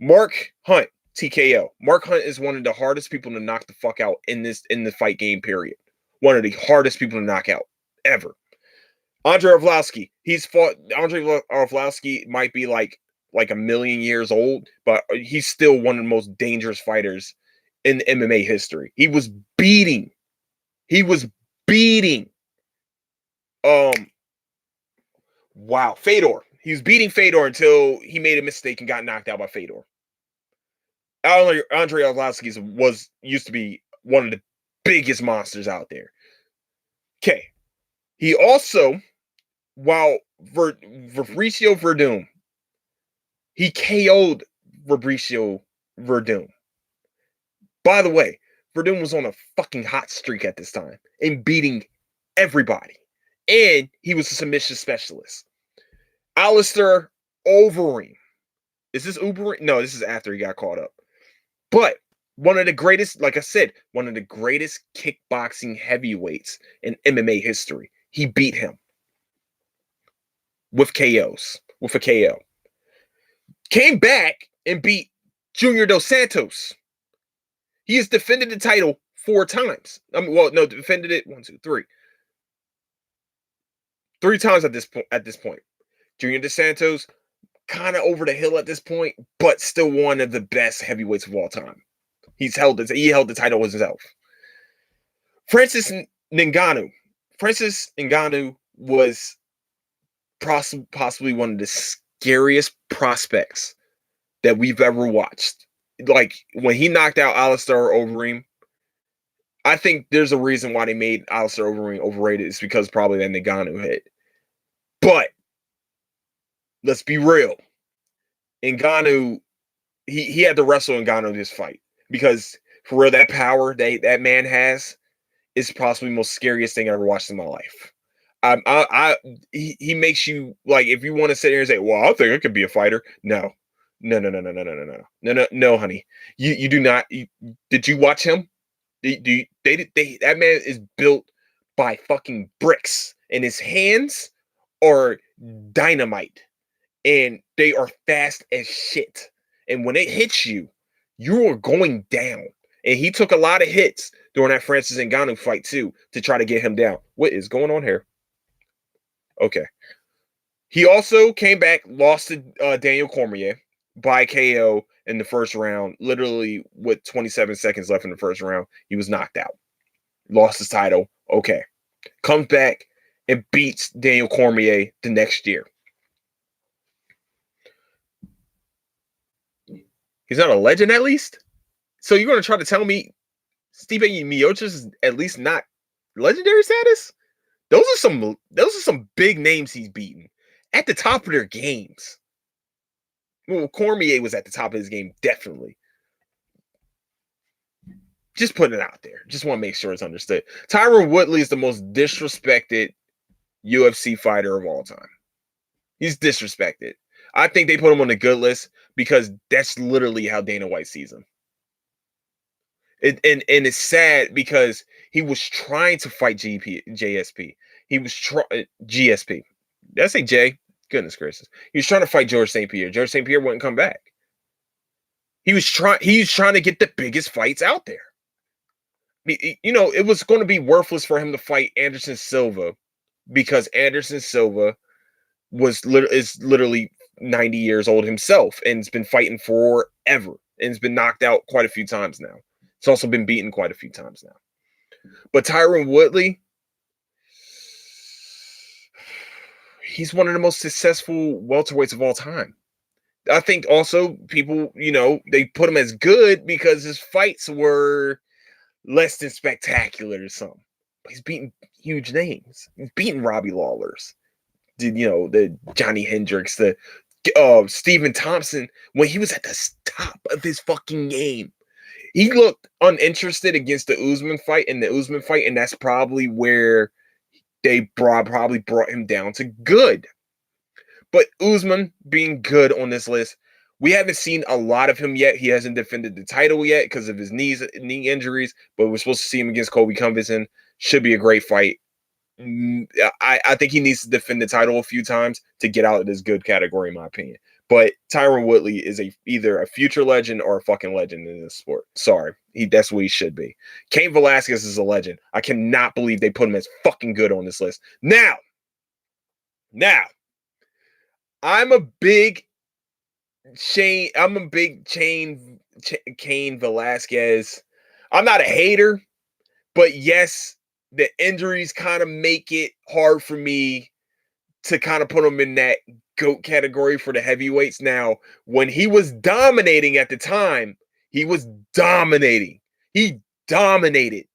Mark Hunt, TKO. Mark Hunt is one of the hardest people to knock the fuck out in the fight game. Period. One of the hardest people to knock out ever. Andre Arlovsky. Andre Arlovsky might be like a million years old, but he's still one of the most dangerous fighters in MMA history. He was beating. Wow, Fedor. He was beating Fedor until he made a mistake and got knocked out by Fedor. Andre Arlovsky used to be one of the biggest monsters out there. Okay. He also, while Fabricio Verdum, he KO'd Fabricio Verdum. By the way, Verdum was on a fucking hot streak at this time and beating everybody. And he was a submission specialist. Alistair Overeem. Is this Overeem? No, this is after he got caught up. But one of the greatest, like I said, one of the greatest kickboxing heavyweights in MMA history. He beat him with a KO. Came back and beat Junior Dos Santos. He has defended the title 4 times. Defended it 3 times at this point. Junior Dos Santos, kind of over the hill at this point, but still one of the best heavyweights of all time. He held the title himself. Francis Ngannou. Francis Ngannou was possibly one of the scariest prospects that we've ever watched. Like, when he knocked out Alistair Overeem, I think there's a reason why they made Alistair Overeem overrated. It's because probably that Ngannou hit. But let's be real. Ngannou, he had to wrestle Ngannou this fight, because for real, that power that man has is possibly the most scariest thing I ever watched in my life. He makes you, like, if you want to sit here and say, well, I think I could be a fighter. No, honey. You do not. Did you watch him? That man is built by fucking bricks, and his hands are dynamite, and they are fast as shit. And when it hits you, you are going down. And he took a lot of hits during that Francis Ngannou fight too to try to get him down. What is going on here? Okay. He also came back, lost to Daniel Cormier by KO in the first round. Literally with 27 seconds left in the first round, he was knocked out. Lost his title. Okay. Comes back and beats Daniel Cormier the next year. He's not a legend, at least? So you're going to try to tell me Stipe Miocic is at least not legendary status? Those are some big names he's beaten at the top of their games. Well, Cormier was at the top of his game, definitely. Just putting it out there. Just want to make sure it's understood. Tyron Woodley is the most disrespected UFC fighter of all time. He's disrespected. I think they put him on the good list because that's literally how Dana White sees him. And it's sad because he was trying to fight GSP. He was GSP. Did I say J? Goodness gracious. He was trying to fight George St. Pierre. George St. Pierre wouldn't come back. He was trying to get the biggest fights out there. You know, it was going to be worthless for him to fight Anderson Silva because Anderson Silva is literally 90 years old himself and has been fighting forever and has been knocked out quite a few times now. It's also been beaten quite a few times now. But Tyron Woodley, he's one of the most successful welterweights of all time. I think also people, they put him as good because his fights were less than spectacular or something. But he's beating huge names. He's beating Robbie Lawlers, the Johnny Hendricks, the Stephen Thompson when he was at the top of his fucking game. He looked uninterested against the Usman fight, and that's probably where they probably brought him down to good. But Usman being good on this list, we haven't seen a lot of him yet. He hasn't defended the title yet because of his knee injuries, but we're supposed to see him against Colby Covington. Should be a great fight. I think he needs to defend the title a few times to get out of this good category, in my opinion. But Tyron Woodley is either a future legend or a fucking legend in this sport. Sorry. That's what he should be. Cain Velasquez is a legend. I cannot believe they put him as fucking good on this list. Now, I'm a big Cain Velasquez. I'm not a hater, but yes, the injuries kind of make it hard for me to kind of put him in that GOAT category for the heavyweights. Now, when he was dominating at the time, he was dominating. He dominated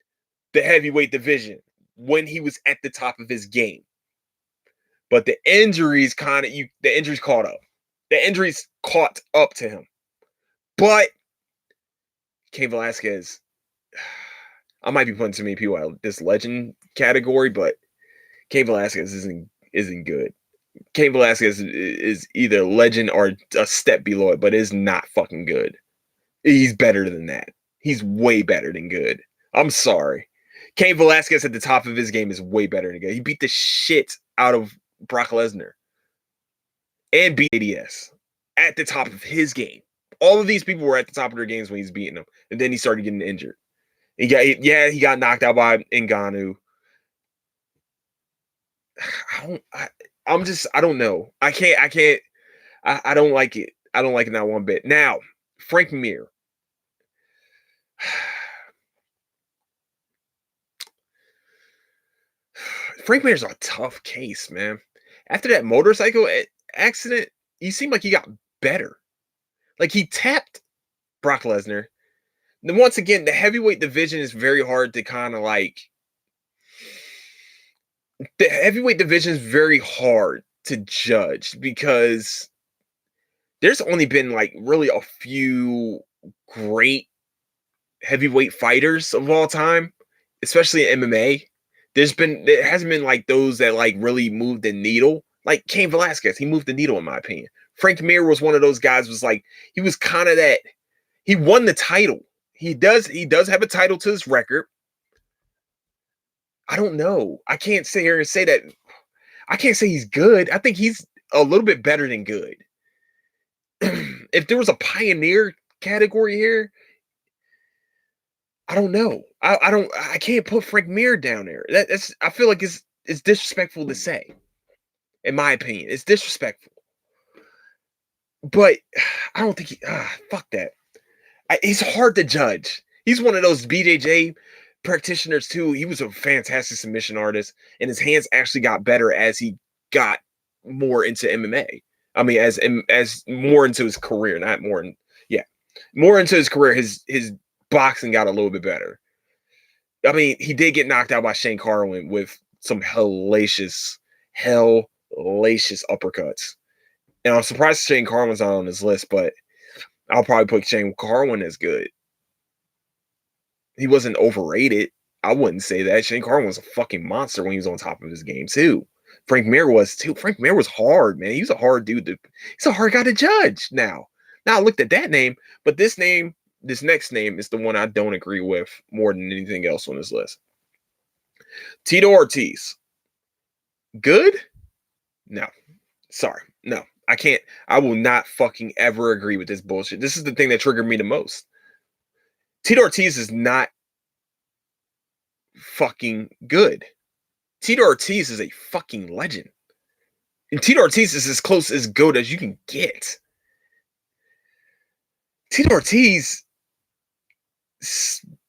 the heavyweight division when he was at the top of his game. But the injuries caught up. The injuries caught up to him. But Cain Velasquez, I might be putting too many people out this legend category, but Cain Velasquez isn't good. Cain Velasquez is either legend or a step below it, but is not fucking good. He's better than that. He's way better than good. I'm sorry. Cain Velasquez at the top of his game is way better than good. He beat the shit out of Brock Lesnar and beat ADS at the top of his game. All of these people were at the top of their games when he's beating them, and then he started getting injured. He got knocked out by Ngannou. I don't know. I don't like it. I don't like it not one bit. Now, Frank Mir. Frank Mir's a tough case, man. After that motorcycle accident, he seemed like he got better. Like he tapped Brock Lesnar. Then once again, the heavyweight division is very hard to kind of like. The heavyweight division is very hard to judge because there's only been like really a few great heavyweight fighters of all time, especially in MMA. There hasn't been like those that like really moved the needle. Like Cain Velasquez, he moved the needle in my opinion. Frank Mir was one of those guys. Was like he was kind of that. He won the title. He does have a title to his record. I don't know. I can't sit here and say that. I can't say he's good. I think he's a little bit better than good. If there was a pioneer category here, I don't know. I can't put Frank Mir down there. That's I feel like it's disrespectful to say. In my opinion, it's disrespectful. But I don't think fuck that. He's hard to judge. He's one of those BJJ practitioners too. He was a fantastic submission artist, and his hands actually got better as he got more into MMA. I mean, as more into his career, not more more into his career. His boxing got a little bit better. I mean, he did get knocked out by Shane Carwin with some hellacious uppercuts. And I'm surprised Shane Carwin's not on this list, but I'll probably put Shane Carwin as good. He wasn't overrated. I wouldn't say that. Shane Carwin was a fucking monster when he was on top of his game, too. Frank Mir was, too. Frank Mir was hard, man. He was a hard dude. He's a hard guy to judge now. Now, I looked at that name, but this next name is the one I don't agree with more than anything else on this list. Tito Ortiz. Good? No. Sorry. No. I can't. I will not fucking ever agree with this bullshit. This is the thing that triggered me the most. Tito Ortiz is not fucking good. Tito Ortiz is a fucking legend. And Tito Ortiz is as close as GOAT as you can get. Tito Ortiz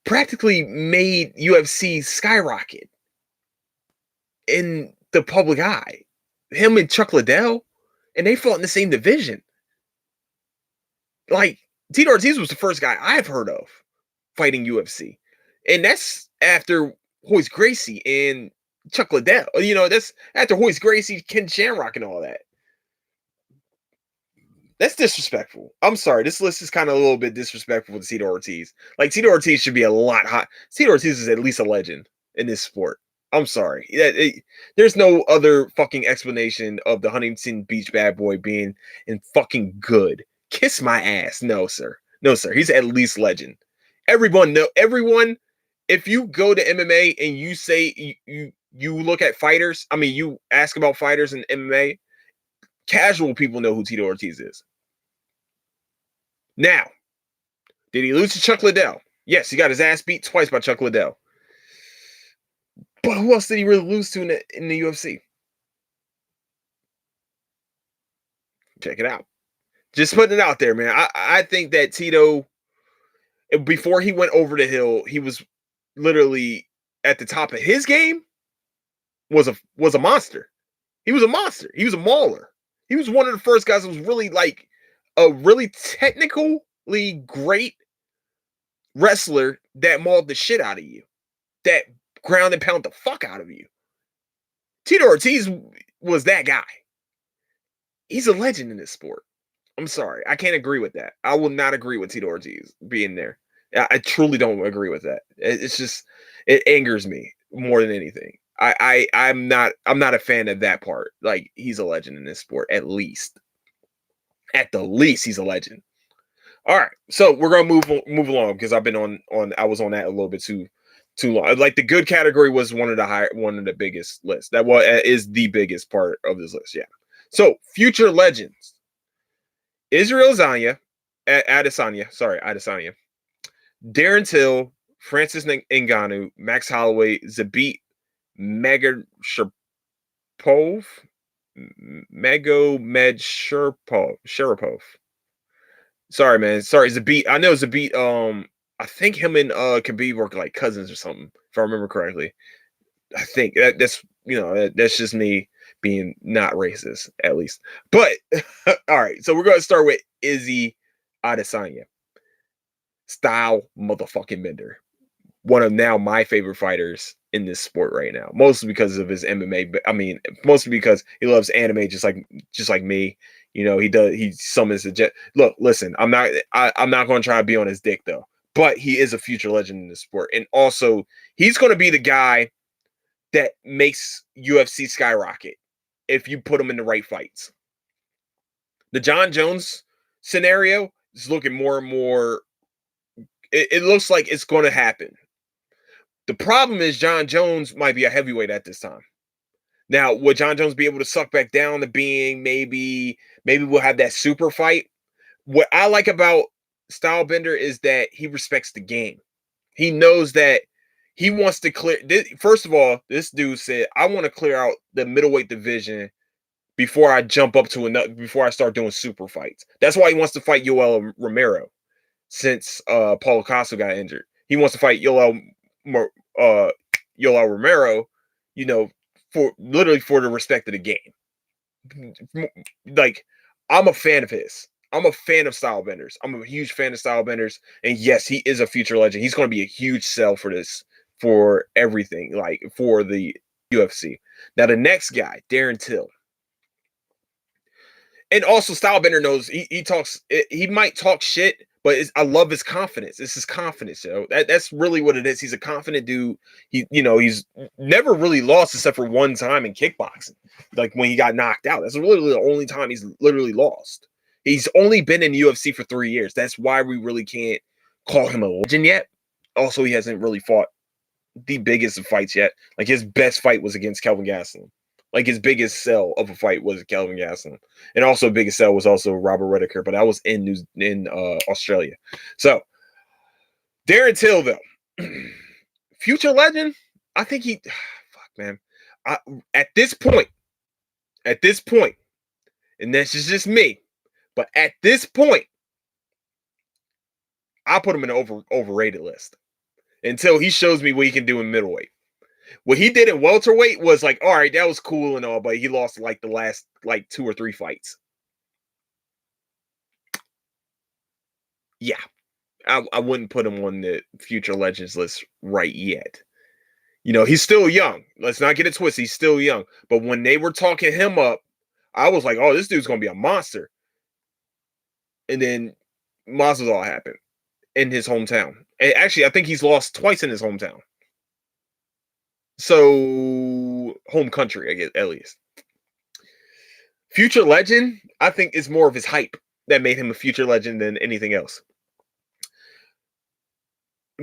practically made UFC skyrocket in the public eye. Him and Chuck Liddell, and they fought in the same division. Like, Tito Ortiz was the first guy I've heard of fighting UFC. And that's after Royce Gracie and Chuck Liddell. You know, that's after Royce Gracie, Ken Shamrock, and all that. That's disrespectful. I'm sorry. This list is kind of a little bit disrespectful to Tito Ortiz. Like, Tito Ortiz should be a lot hot. Tito Ortiz is at least a legend in this sport. I'm sorry. There's no other fucking explanation of the Huntington Beach bad boy being in fucking good. Kiss my ass. No, sir. No, sir. He's at least legend. Everyone, if you go to MMA and you say you look at fighters, I mean, you ask about fighters in MMA, casual people know who Tito Ortiz is. Now, did he lose to Chuck Liddell? Yes, he got his ass beat twice by Chuck Liddell. But who else did he really lose to in the UFC? Check it out. Just putting it out there, man. I think that Tito, before he went over the hill, he was literally at the top of his game. Was a monster. He was a monster. He was a mauler. He was one of the first guys that was really like a really technically great wrestler that mauled the shit out of you, that ground and pound the fuck out of you. Tito Ortiz was that guy. He's a legend in this sport. I'm sorry. I can't agree with that. I will not agree with Tito Ortiz being there. I truly don't agree with that. It's just, it angers me more than anything. I'm not a fan of that part. Like, he's a legend in this sport, at least. At the least, he's a legend. All right, so we're gonna move along because I've been I was on that a little bit too long. Like, the good category was one of the biggest lists. That is the biggest part of this list. Yeah. So, future legends: Israel Adesanya, Darren Till, Francis Ngannou, Max Holloway, Zabit Magomedsharipov, Sorry, man. Sorry, Zabit. I know Zabit. I think him and Khabib were like cousins or something, if I remember correctly. I think that's just me being not racist, at least. But all right, so we're gonna start with Izzy Adesanya, style motherfucking bender. One of now my favorite fighters in this sport right now, mostly because of his MMA. But I mean, mostly because he loves anime, just like me. You know, he summons the jet. Look, listen, I'm not going to try to be on his dick though. But he is a future legend in the sport, and also he's going to be the guy that makes UFC skyrocket if you put him in the right fights. The John Jones scenario is looking more and more. It looks like it's going to happen. The problem is John Jones might be a heavyweight at this time. Now, would John Jones be able to suck back down to being maybe we'll have that super fight? What I like about Stylebender is that he respects the game. He knows that he wants to clear. First of all, this dude said, I want to clear out the middleweight division before I jump up to another, before I start doing super fights. That's why he wants to fight Yoel Romero since Paulo Costa got injured. He wants to fight Yoel Romero, you know, for the respect of the game. Like, I'm a fan of his. I'm a fan of Stylebenders. I'm a huge fan of Stylebenders. And yes, he is a future legend. He's going to be a huge sell for this, for everything, like for the UFC. Now, the next guy, Darren Till. And also, Stylebender knows he talks, he might talk shit, but I love his confidence. It's his confidence, yo. That's really what it is. He's a confident dude. He's never really lost except for one time in kickboxing, like when he got knocked out. That's literally the only time he's literally lost. He's only been in the UFC for 3 years. That's why we really can't call him a legend yet. Also, he hasn't really fought the biggest of fights yet. Like, his best fight was against Kelvin Gastelum. Like, his biggest sell of a fight was Kelvin Gastelum. And also biggest sell was also Robert Whittaker, but that was in Australia. So, Darren Till, though. Future legend, I think fuck, man. At this point, and this is just me, but at this point, I put him in an overrated list until he shows me what he can do in middleweight. What he did in welterweight was like, all right, that was cool and all, but he lost like the last 2 or 3 fights. I wouldn't put him on the future legends list right yet. You know, he's still young. Let's not get it twisted. He's still young. But when they were talking him up, I was like, oh, this dude's going to be a monster. And then Masvidal happened in his hometown. And actually, I think he's lost twice in his hometown. So, home country, I guess, at least. Future legend, I think, is more of his hype that made him a future legend than anything else.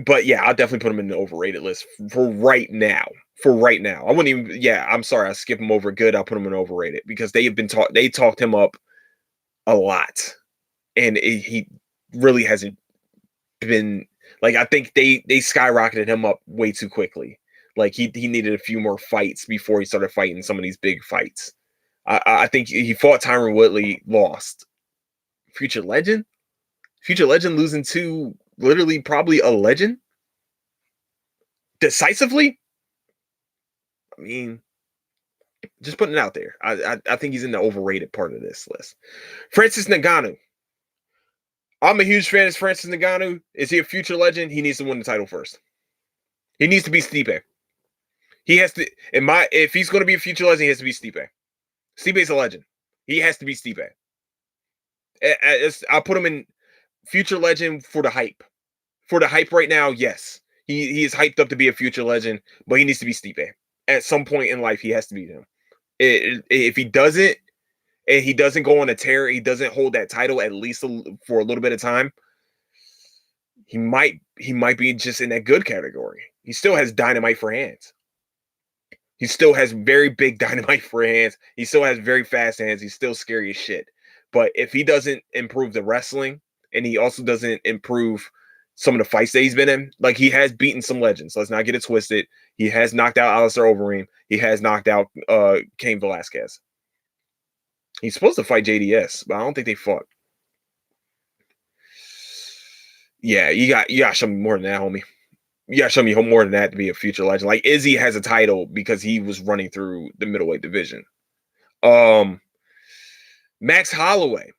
But yeah, I'll definitely put him in the overrated list for right now. For right now, I wouldn't even. Yeah, I'm sorry, I skip him over good. I'll put him in overrated because they have been taught. They talked him up a lot, and he really hasn't been like. I think they skyrocketed him up way too quickly. Like he needed a few more fights before he started fighting some of these big fights. I think he fought Tyron Woodley, lost. Future legend losing to literally probably a legend decisively. I mean, just putting it out there. I think he's in the overrated part of this list. Francis Ngannou. I'm a huge fan of Francis Ngannou. Is he a future legend? He needs to win the title first. He needs to be Stipe. He has to. If he's going to be a future legend, he has to be Stipe. Stipe's a legend. He has to be Stipe. I'll put him in future legend for the hype. For the hype right now, yes. He is hyped up to be a future legend, but he needs to be Stipe. At some point in life, he has to be him. If he doesn't, and he doesn't go on a tear, he doesn't hold that title at least for a little bit of time, he might be just in that good category. He still has dynamite for hands. He still has very big dynamite for hands. He still has very fast hands. He's still scary as shit. But if he doesn't improve the wrestling, and he also doesn't improve some of the fights that he's been in, like he has beaten some legends. Let's not get it twisted. He has knocked out Alistair Overeem. He has knocked out Cain Velasquez. He's supposed to fight JDS, but I don't think they fought. Yeah, you got to show me more than that, homie. You got to show me more than that to be a future legend. Like Izzy has a title because he was running through the middleweight division. Max Holloway.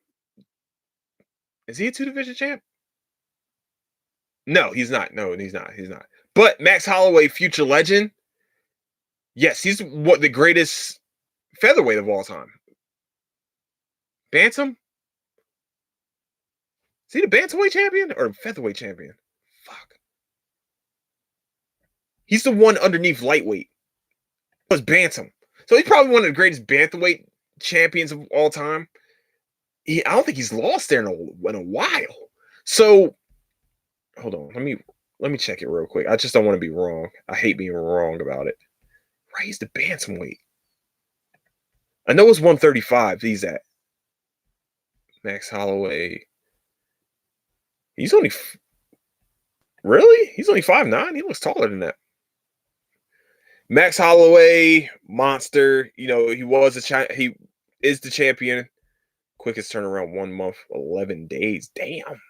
Is he a 2-division champ? No, he's not. No, he's not. He's not. But Max Holloway, future legend. Yes, he's the greatest featherweight of all time. Bantam? Is he the bantamweight champion or featherweight champion? Fuck. He's the one underneath lightweight. It was bantam. So he's probably one of the greatest bantamweight champions of all time. I don't think he's lost there in a while. So hold on. Let me check it real quick. I just don't want to be wrong. I hate being wrong about it. Right, he's the bantamweight. I know it's 135. He's at Max Holloway. He's only really? He's only 5'9". He looks taller than that. Max Holloway, monster. You know, he is the champion. Quickest turnaround 1 month, 11 days. Damn.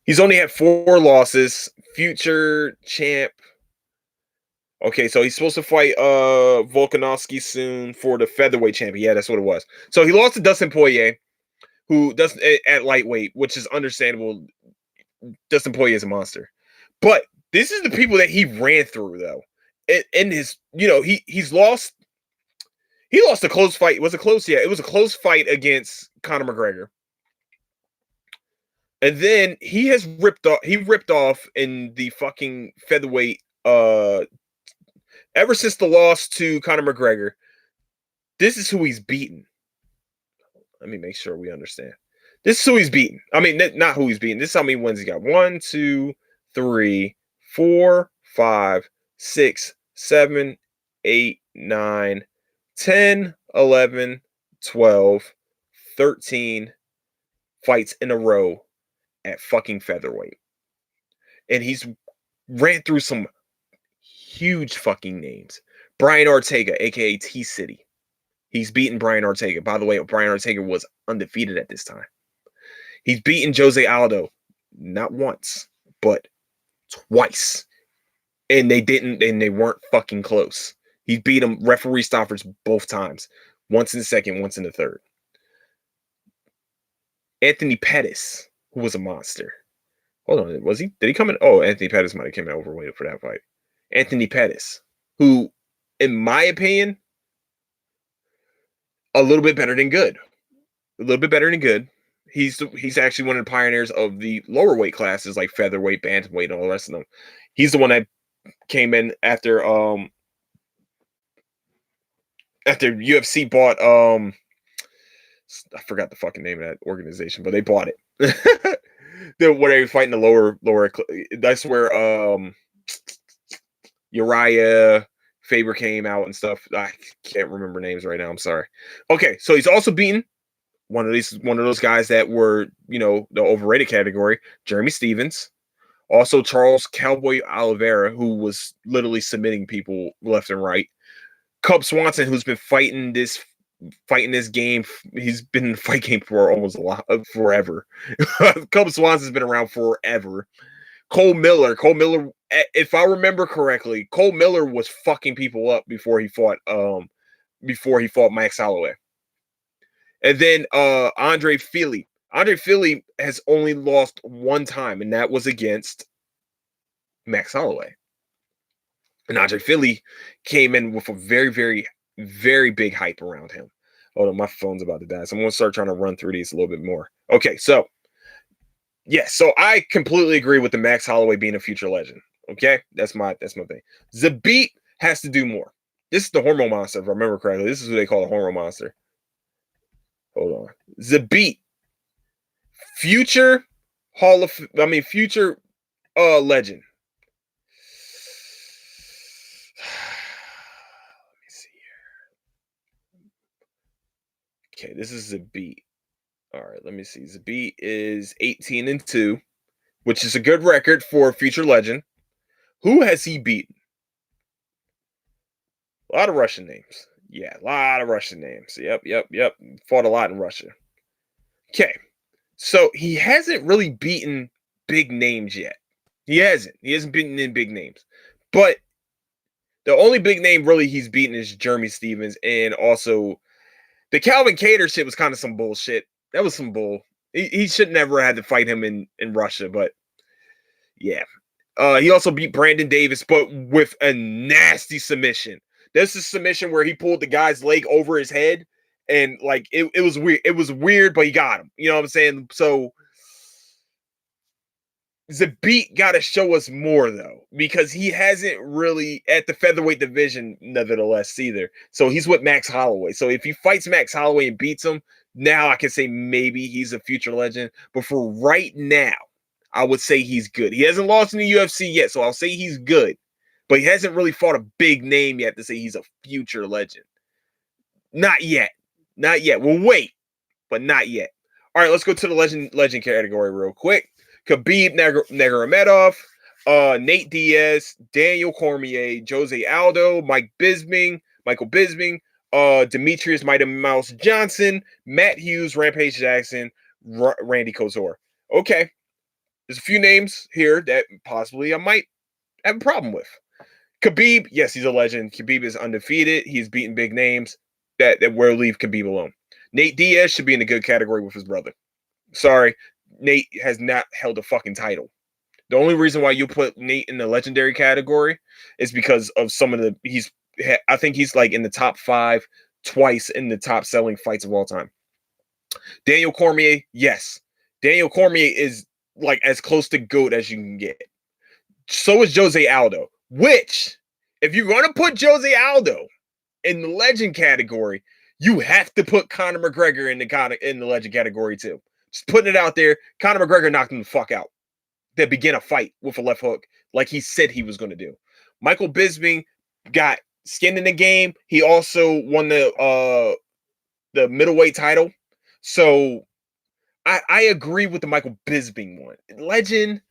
He's only had 4 losses. Future champ. Okay, so he's supposed to fight Volkanovski soon for the featherweight champion. Yeah, that's what it was. So he lost to Dustin Poirier, who doesn't at lightweight, which is understandable. Dustin Poirier is a monster. But this is the people that he ran through, though. In his, you know, he's lost. He lost a close fight. Was it close? Yeah, it was a close fight against Conor McGregor. And then he has ripped off in the fucking featherweight ever since the loss to Conor McGregor. This is who he's beaten. Let me make sure we understand. This is who he's beaten. I mean, not who he's beaten. This is how many wins he got. 1, 2, 3, 4, 5, 6, 7, 8, 9, 10, 11, 12, 13 fights in a row at fucking featherweight. And he's ran through some huge fucking names. Brian Ortega, aka T-City. He's beaten Brian Ortega. By the way, Brian Ortega was undefeated at this time. He's beaten Jose Aldo not once, but twice. And they weren't fucking close. He beat him referee stoppers both times. Once in the second, once in the third. Anthony Pettis, who was a monster. Hold on, was he? Did he come in? Oh, Anthony Pettis might have came in overweight for that fight. Anthony Pettis, who, in my opinion, a little bit better than good. A little bit better than good. He's actually one of the pioneers of the lower weight classes like featherweight, bantamweight, and all the rest of them. He's the one that came in after UFC bought I forgot the fucking name of that organization, but they bought it. Where they were fighting the lower. That's where Uriah Faber came out and stuff. I can't remember names right now. I'm sorry. Okay, so he's also beaten one of those guys that were, the overrated category, Jeremy Stevens. Also Charles Cowboy Oliveira, who was literally submitting people left and right. Cub Swanson, who's been fighting this game. He's been in the fight game for almost forever. Cub Swanson's been around forever. Cole Miller, if I remember correctly, Cole Miller was fucking people up before he fought Max Holloway. And then Andre Fili. Andre Fili has only lost one time, and that was against Max Holloway. And Andre Fili came in with a very, very, very big hype around him. Hold on, my phone's about to die, so I'm going to start trying to run through these a little bit more. Okay, so, so I completely agree with the Max Holloway being a future legend. Okay, that's my thing. Zabit has to do more. This is the Hormone Monster, if I remember correctly. This is who they call the Hormone Monster. Hold on. Zabit, future legend. Let me see here. Okay, this is Zabit. All right, let me see. Zabit is 18-2, which is a good record for a future legend. Who has he beaten? A lot of Russian names. Yeah, a lot of Russian names. Yep. Fought a lot in Russia. Okay, so he hasn't really beaten big names yet. He hasn't beaten in big names. But the only big name really he's beaten is Jeremy Stevens, and also the Calvin Kattar shit was kind of some bullshit. That was some bull. He should never had to fight him in Russia, but yeah. He also beat Brandon Davis, but with a nasty submission. This is a submission where he pulled the guy's leg over his head, and like it was weird. It was weird, but he got him. You know what I'm saying? So Zabit got to show us more though, because he hasn't really at the featherweight division, nevertheless, either. So he's with Max Holloway. So if he fights Max Holloway and beats him, now I can say maybe he's a future legend. But for right now, I would say he's good. He hasn't lost in the UFC yet, so I'll say he's good. But he hasn't really fought a big name yet to say he's a future legend. Not yet. Not yet. We'll wait, but not yet. All right, let's go to the legend category real quick. Khabib Nurmagomedov, Nate Diaz, Daniel Cormier, Jose Aldo, Michael Bisping, Demetrius Mighty Mouse Johnson, Matt Hughes, Rampage Jackson, Randy Couture. Okay. There's a few names here that possibly I might have a problem with. Khabib, yes, he's a legend. Khabib is undefeated. He's beaten big names. That will leave Khabib alone. Nate Diaz should be in a good category with his brother. Sorry, Nate has not held a fucking title. The only reason why you put Nate in the legendary category is because of some of I think he's like in the top 5 twice in the top selling fights of all time. Daniel Cormier, yes. Daniel Cormier is like as close to GOAT as you can get. So is Jose Aldo, which if you're going to put Jose Aldo in the legend category, you have to put Conor McGregor in the legend category too. Just putting it out there, Conor McGregor knocked him the fuck out. They began a fight with a left hook like he said he was going to do. Michael Bisping got skin in the game. He also won the middleweight title. So I agree with the Michael Bisping one. Legend,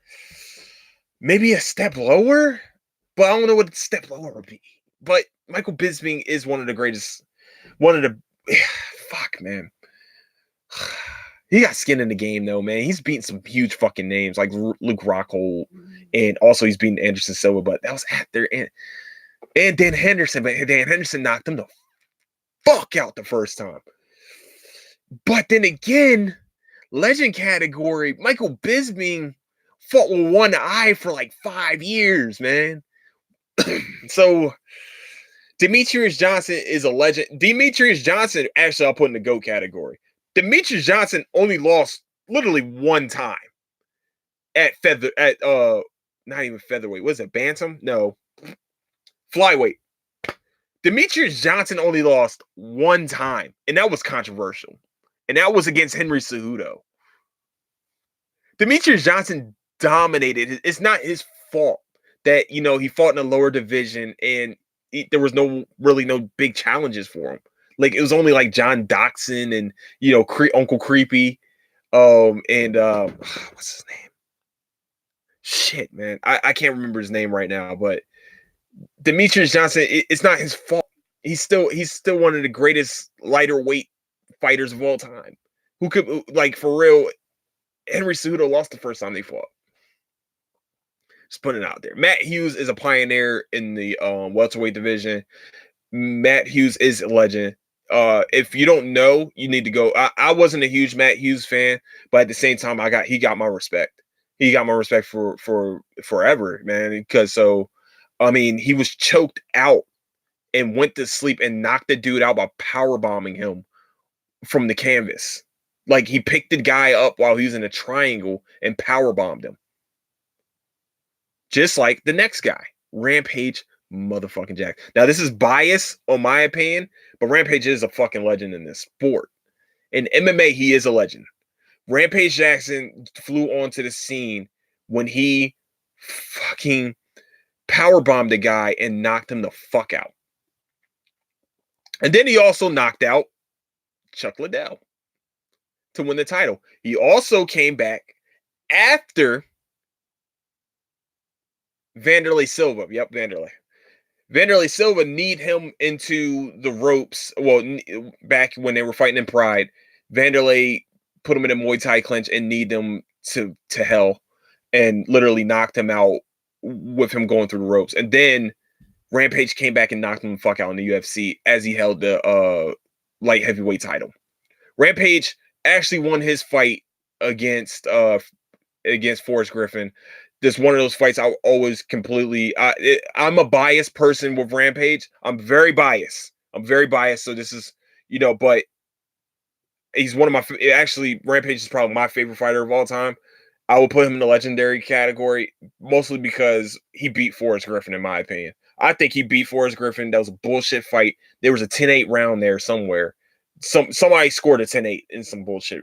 maybe a step lower, but I don't know what the step lower would be. But Michael Bisping is one of the greatest. Fuck, man. He got skin in the game, though, man. He's beaten some huge fucking names like Luke Rockhold, and also he's beaten Anderson Silva, but that was after and Dan Henderson, but Dan Henderson knocked him the fuck out the first time. But then again, legend category, Michael Bisping fought with one eye for like 5 years, man. So Demetrius Johnson is a legend. Demetrius Johnson, actually, I'll put in the GOAT category. Demetrius Johnson only lost literally one time at not even featherweight. Was it bantam? No, flyweight. Demetrius Johnson only lost one time, and that was controversial. And that was against Henry Cejudo. Demetrius Johnson dominated. It's not his fault that, he fought in a lower division and there was no big challenges for him. Like, it was only like John Doxson and, Uncle Creepy. And what's his name? Shit, man. I can't remember his name right now, but Demetrius Johnson, it's not his fault. He's still one of the greatest lighter weight fighters of all time. Who could, like, for real, Henry Cejudo lost the first time they fought. Just putting it out there. Matt Hughes is a pioneer in the welterweight division. Matt Hughes is a legend. If you don't know, you need to go. I wasn't a huge Matt Hughes fan, but at the same time, he got my respect. He got my respect for forever, man. Because he was choked out and went to sleep and knocked the dude out by power bombing him from the canvas. Like, he picked the guy up while he was in a triangle and power bombed him. Just like the next guy, Rampage motherfucking Jackson. Now, this is bias on my opinion, but Rampage is a fucking legend in this sport. In MMA, he is a legend. Rampage Jackson flew onto the scene when he fucking powerbombed a guy and knocked him the fuck out. And then he also knocked out Chuck Liddell to win the title. He also came back after Vanderlei Silva. Yep, Vanderlei. Vanderlei Silva kneed him into the ropes. Well, back when they were fighting in Pride, Vanderlei put him in a Muay Thai clinch and kneed him to hell and literally knocked him out with him going through the ropes. And then Rampage came back and knocked him the fuck out in the UFC as he held the light heavyweight title. Rampage actually won his fight against Forrest Griffin. This one of those fights I always completely. I'm a biased person with Rampage. I'm very biased. So this is, but he's one of my. Actually, Rampage is probably my favorite fighter of all time. I will put him in the legendary category, mostly because he beat Forrest Griffin, in my opinion. I think he beat Forrest Griffin. That was a bullshit fight. There was a 10-8 round there somewhere. Somebody scored a 10-8 in some bullshit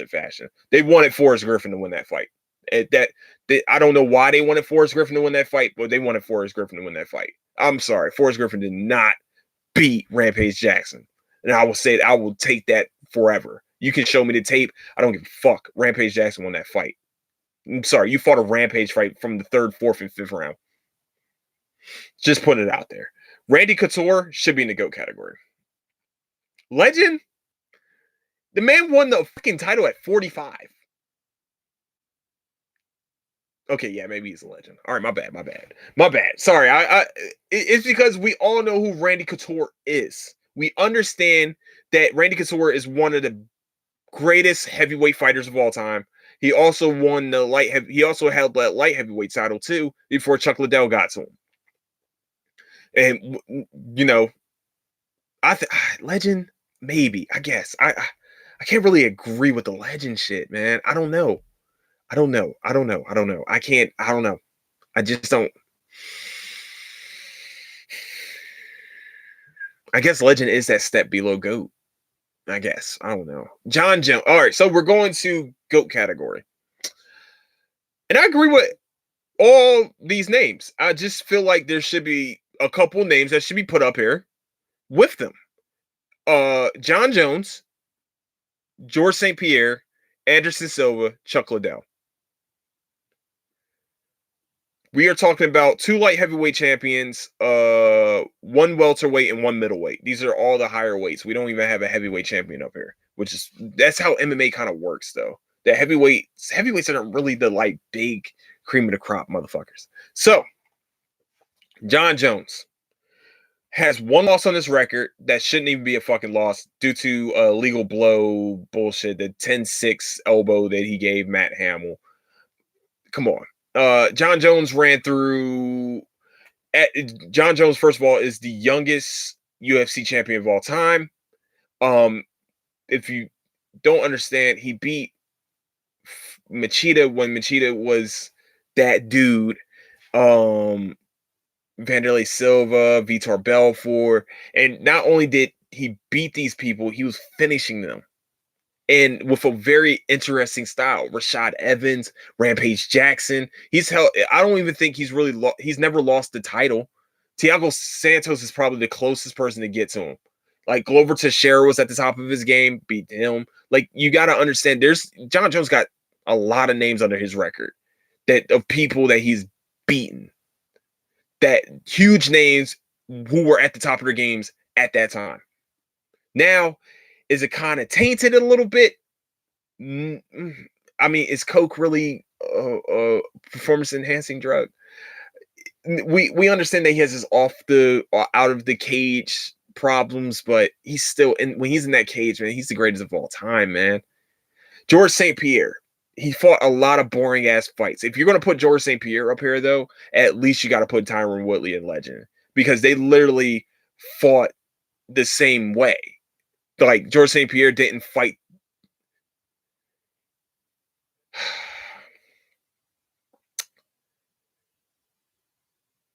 fashion. They wanted Forrest Griffin to win that fight. I don't know why they wanted Forrest Griffin to win that fight, but they wanted Forrest Griffin to win that fight. I'm sorry, Forrest Griffin did not beat Rampage Jackson, and I will take that forever. You can show me the tape. I don't give a fuck. Rampage Jackson won that fight. I'm sorry, you fought a Rampage fight from the 3rd, 4th, and 5th round. Just putting it out there. Randy Couture should be in the GOAT category. Legend? The man won the fucking title at 45. Okay, yeah, maybe he's a legend. All right, my bad. Sorry, it's because we all know who Randy Couture is. We understand that Randy Couture is one of the greatest heavyweight fighters of all time. He also won the he also held that light heavyweight title too before Chuck Liddell got to him. And legend, maybe, I guess. I can't really agree with the legend shit, man. I don't know. I don't know. I don't know. I just don't. I guess legend is that step below GOAT. I guess. I don't know. Jon Jones. All right, so we're going to GOAT category. And I agree with all these names. I just feel like there should be a couple names that should be put up here with them. Jon Jones, George St. Pierre, Anderson Silva, Chuck Liddell. We are talking about 2 light heavyweight champions, 1 welterweight and 1 middleweight. These are all the higher weights. We don't even have a heavyweight champion up here, that's how MMA kind of works, though. The heavyweights aren't really the big cream of the crop motherfuckers. So, Jon Jones has 1 loss on his record that shouldn't even be a fucking loss due to a legal blow bullshit, the 10-6 elbow that he gave Matt Hamill. come on. John Jones ran through. John Jones, first of all, is the youngest UFC champion of all time. If you don't understand, he beat Machida when Machida was that dude. Vanderlei Silva, Vitor Belfort, and not only did he beat these people, he was finishing them. And with a very interesting style. Rashad Evans, Rampage Jackson. He's held. I don't even think he's really he's never lost the title. Thiago Santos is probably the closest person to get to him. Like Glover Teixeira was at the top of his game, beat him. Like you got to understand, there's John Jones got a lot of names under his record that of people that he's beaten. That huge names who were at the top of their games at that time. Now, is it kind of tainted a little bit? I mean, is Coke really a performance enhancing drug? We understand that he has his out of the cage problems, but he's still when he's in that cage, man, he's the greatest of all time, man. George St. Pierre, he fought a lot of boring ass fights. If you're gonna put George St. Pierre up here, though, at least you got to put Tyron Woodley in legend because they literally fought the same way. Like George St. Pierre didn't fight.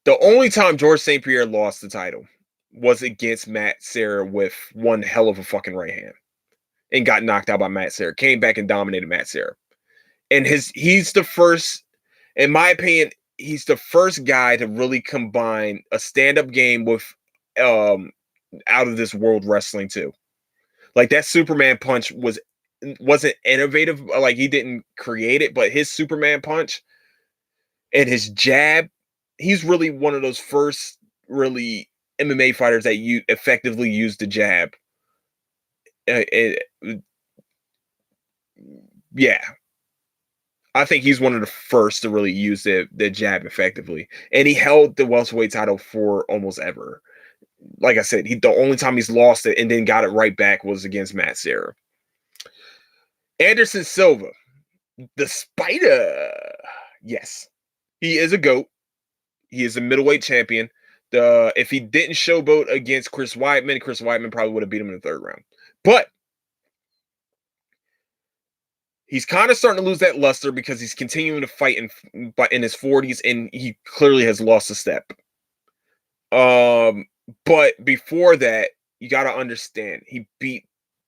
The only time George St. Pierre lost the title was against Matt Serra with one hell of a fucking right hand and got knocked out by Matt Serra. Came back and dominated Matt Serra. And he's the first, in my opinion, he's the first guy to really combine a stand-up game with out of this world wrestling too. Like that Superman punch wasn't innovative, like he didn't create it, but his Superman punch and his jab, he's really one of those first really MMA fighters that you effectively use the jab. Yeah. I think he's one of the first to really use the jab effectively. And he held the welterweight title for almost ever. Like I said, the only time he's lost it and then got it right back was against Matt Serra. Anderson Silva, the Spider. Yes. He is a GOAT. He is a middleweight champion. If he didn't showboat against Chris Weidman probably would have beat him in the third round. But he's kind of starting to lose that luster because he's continuing to fight in his 40s, and he clearly has lost a step. But before that, you got to understand, he beat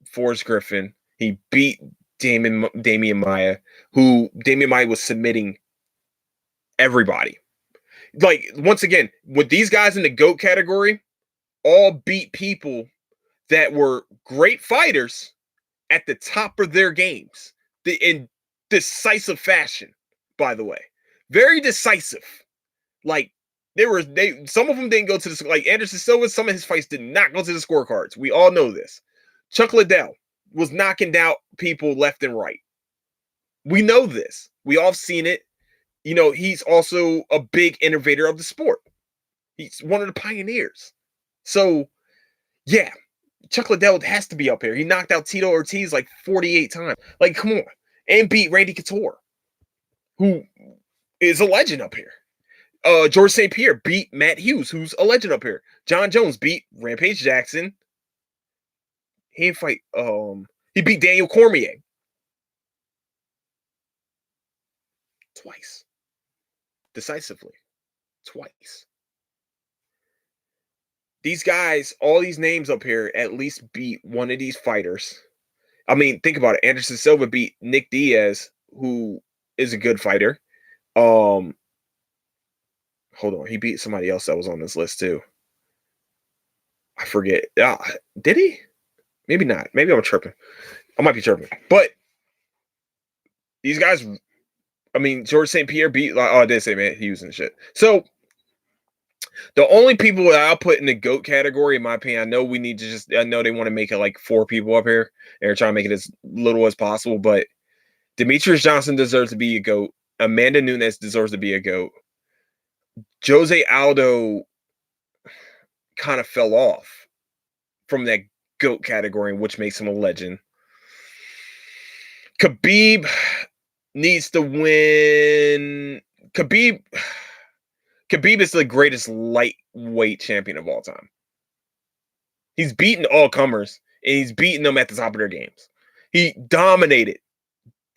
Forrest Griffin. He beat Damian Maia, who Damian Maia was submitting everybody. Like, once again, with these guys in the GOAT category, all beat people that were great fighters at the top of their games in decisive fashion, by the way. Very decisive. Like, some of them didn't go to the, like Anderson Silva, some of his fights did not go to the scorecards. We all know this. Chuck Liddell was knocking down people left and right. We know this. We all seen it. You know, he's also a big innovator of the sport. He's one of the pioneers. So, yeah, Chuck Liddell has to be up here. He knocked out Tito Ortiz like 48 times. Like, come on. And beat Randy Couture, who is a legend up here. George St. Pierre beat Matt Hughes, who's a legend up here. John Jones beat Rampage Jackson. He didn't fight. He beat Daniel Cormier twice, decisively, twice. These guys, all these names up here, at least beat one of these fighters. I mean, think about it. Anderson Silva beat Nick Diaz, who is a good fighter. Hold on, he beat somebody else that was on this list too. I forget. Did he? Maybe not. Maybe I'm tripping. I might be tripping. But these guys, I mean, George St. Pierre beat. I did say Matt Hughes and shit. So the only people that I'll put in the GOAT category, in my opinion, I know they want to make it like 4 people up here. They're trying to make it as little as possible, but Demetrius Johnson deserves to be a GOAT. Amanda Nunes deserves to be a GOAT. Jose Aldo kind of fell off from that GOAT category, which makes him a legend. Khabib, needs to win. Khabib is the greatest lightweight champion of all time. He's beaten all comers, and he's beaten them at the top of their games. He dominated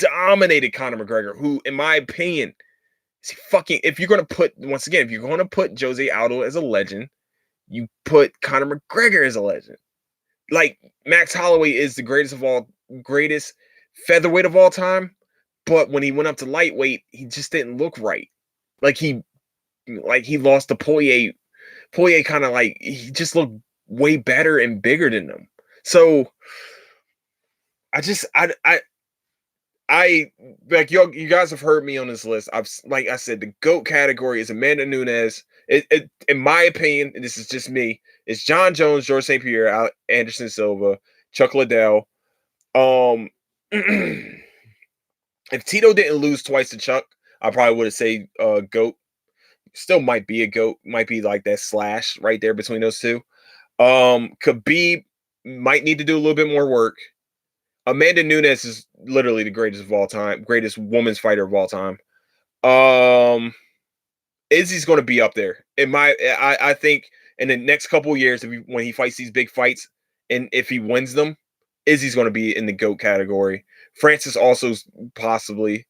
Conor McGregor, who, in my opinion, is fucking. If you're gonna put Jose Aldo as a legend, you put Conor McGregor as a legend. Like, Max Holloway is the greatest featherweight of all time, but when he went up to lightweight, he just didn't look right. Like he lost to Poirier. Poirier kind of like, he just looked way better and bigger than them. So I like, you guys have heard me on this list. Like I said, the GOAT category is Amanda Nunes. It in my opinion, and this is just me, it's Jon Jones, George St. Pierre, Anderson Silva, Chuck Liddell. If Tito didn't lose twice to Chuck, I probably would have said GOAT. Still might be a GOAT, might be like that slash right there between those two. Khabib might need to do a little bit more work. Amanda Nunes is literally the greatest of all time, greatest women's fighter of all time. Izzy's going to be up there. I think in the next couple of years, when he fights these big fights, and if he wins them, Izzy's going to be in the GOAT category. Francis also possibly,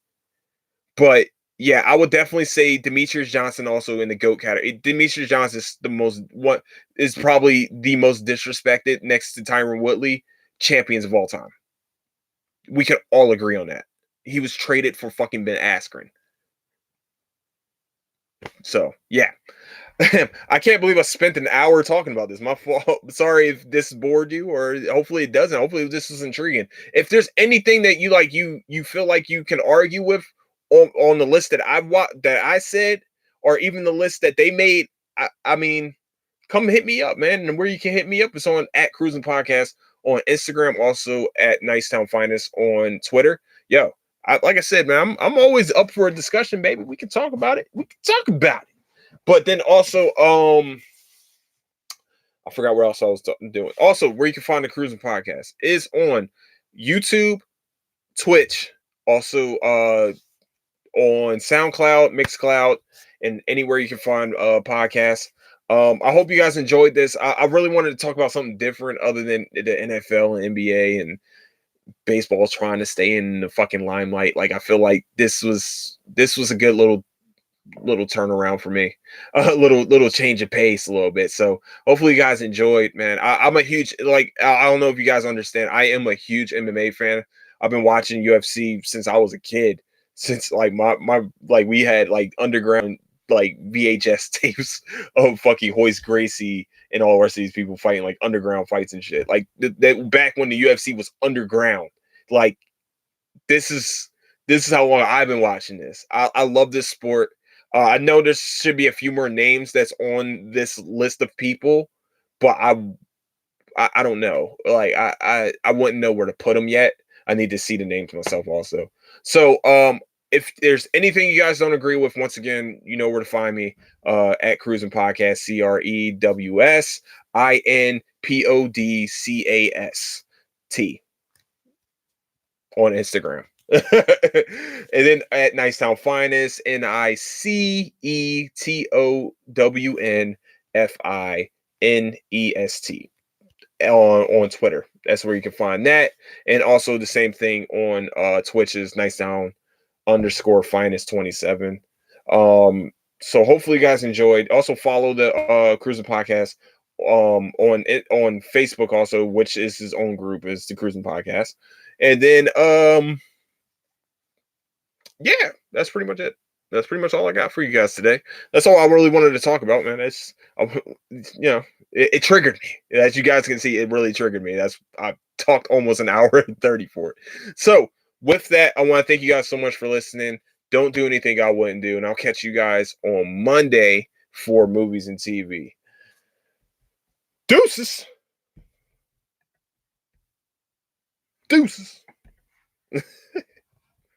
but yeah, I would definitely say Demetrious Johnson also in the GOAT category. Demetrious Johnson is probably the most disrespected next to Tyron Woodley champions of all time. We can all agree on that. He was traded for fucking Ben Askren. So, yeah. I can't believe I spent an hour talking about this. My fault. Sorry if this bored you, or hopefully it doesn't. Hopefully this is intriguing. If there's anything that you feel like you can argue with on the list that I said, or even the list that they made, I mean, come hit me up, man. And where you can hit me up is on @Cruising Podcast on Instagram, also at Nicetown Finest on Twitter. Yo, like I said, man, I'm always up for a discussion, baby. We can talk about it. But then also, I forgot where else I was doing. Also, where you can find the Cruising Podcast is on YouTube, Twitch, also on SoundCloud, Mixcloud, and anywhere you can find podcasts. I hope you guys enjoyed this. I really wanted to talk about something different other than the NFL and NBA and baseball trying to stay in the fucking limelight. Like, I feel like this was a good little turnaround for me, a little change of pace a little bit. So hopefully you guys enjoyed, man. I'm a huge, like, I don't know if you guys understand, I am a huge MMA fan. I've been watching UFC since I was a kid, since like my like we had like underground like VHS tapes of fucking Hoist Gracie and all the rest of these people fighting like underground fights and shit. Like that back when the UFC was underground. Like, this is how long I've been watching this. I love this sport. I know there should be a few more names that's on this list of people, but I don't know. Like, I wouldn't know where to put them yet. I need to see the names myself also. So if there's anything you guys don't agree with, once again, you know where to find me at Cruising Podcast, CREWSINPODCAST on Instagram. And then at Nicetown Finest, NICETOWNFINEST on Twitter. That's where you can find that. And also the same thing on Twitch is Nicetown_Finest27. So hopefully you guys enjoyed. Also follow the Cruising Podcast on Facebook also, which is his own group, is the Cruising Podcast. And then yeah, that's pretty much it. That's pretty much all I got for you guys today. That's all I really wanted to talk about, man. It's, it triggered me. As you guys can see, it really triggered me. I talked almost an hour and 30 for it. So with that, I want to thank you guys so much for listening. Don't do anything I wouldn't do, and I'll catch you guys on Monday for movies and TV. Deuces.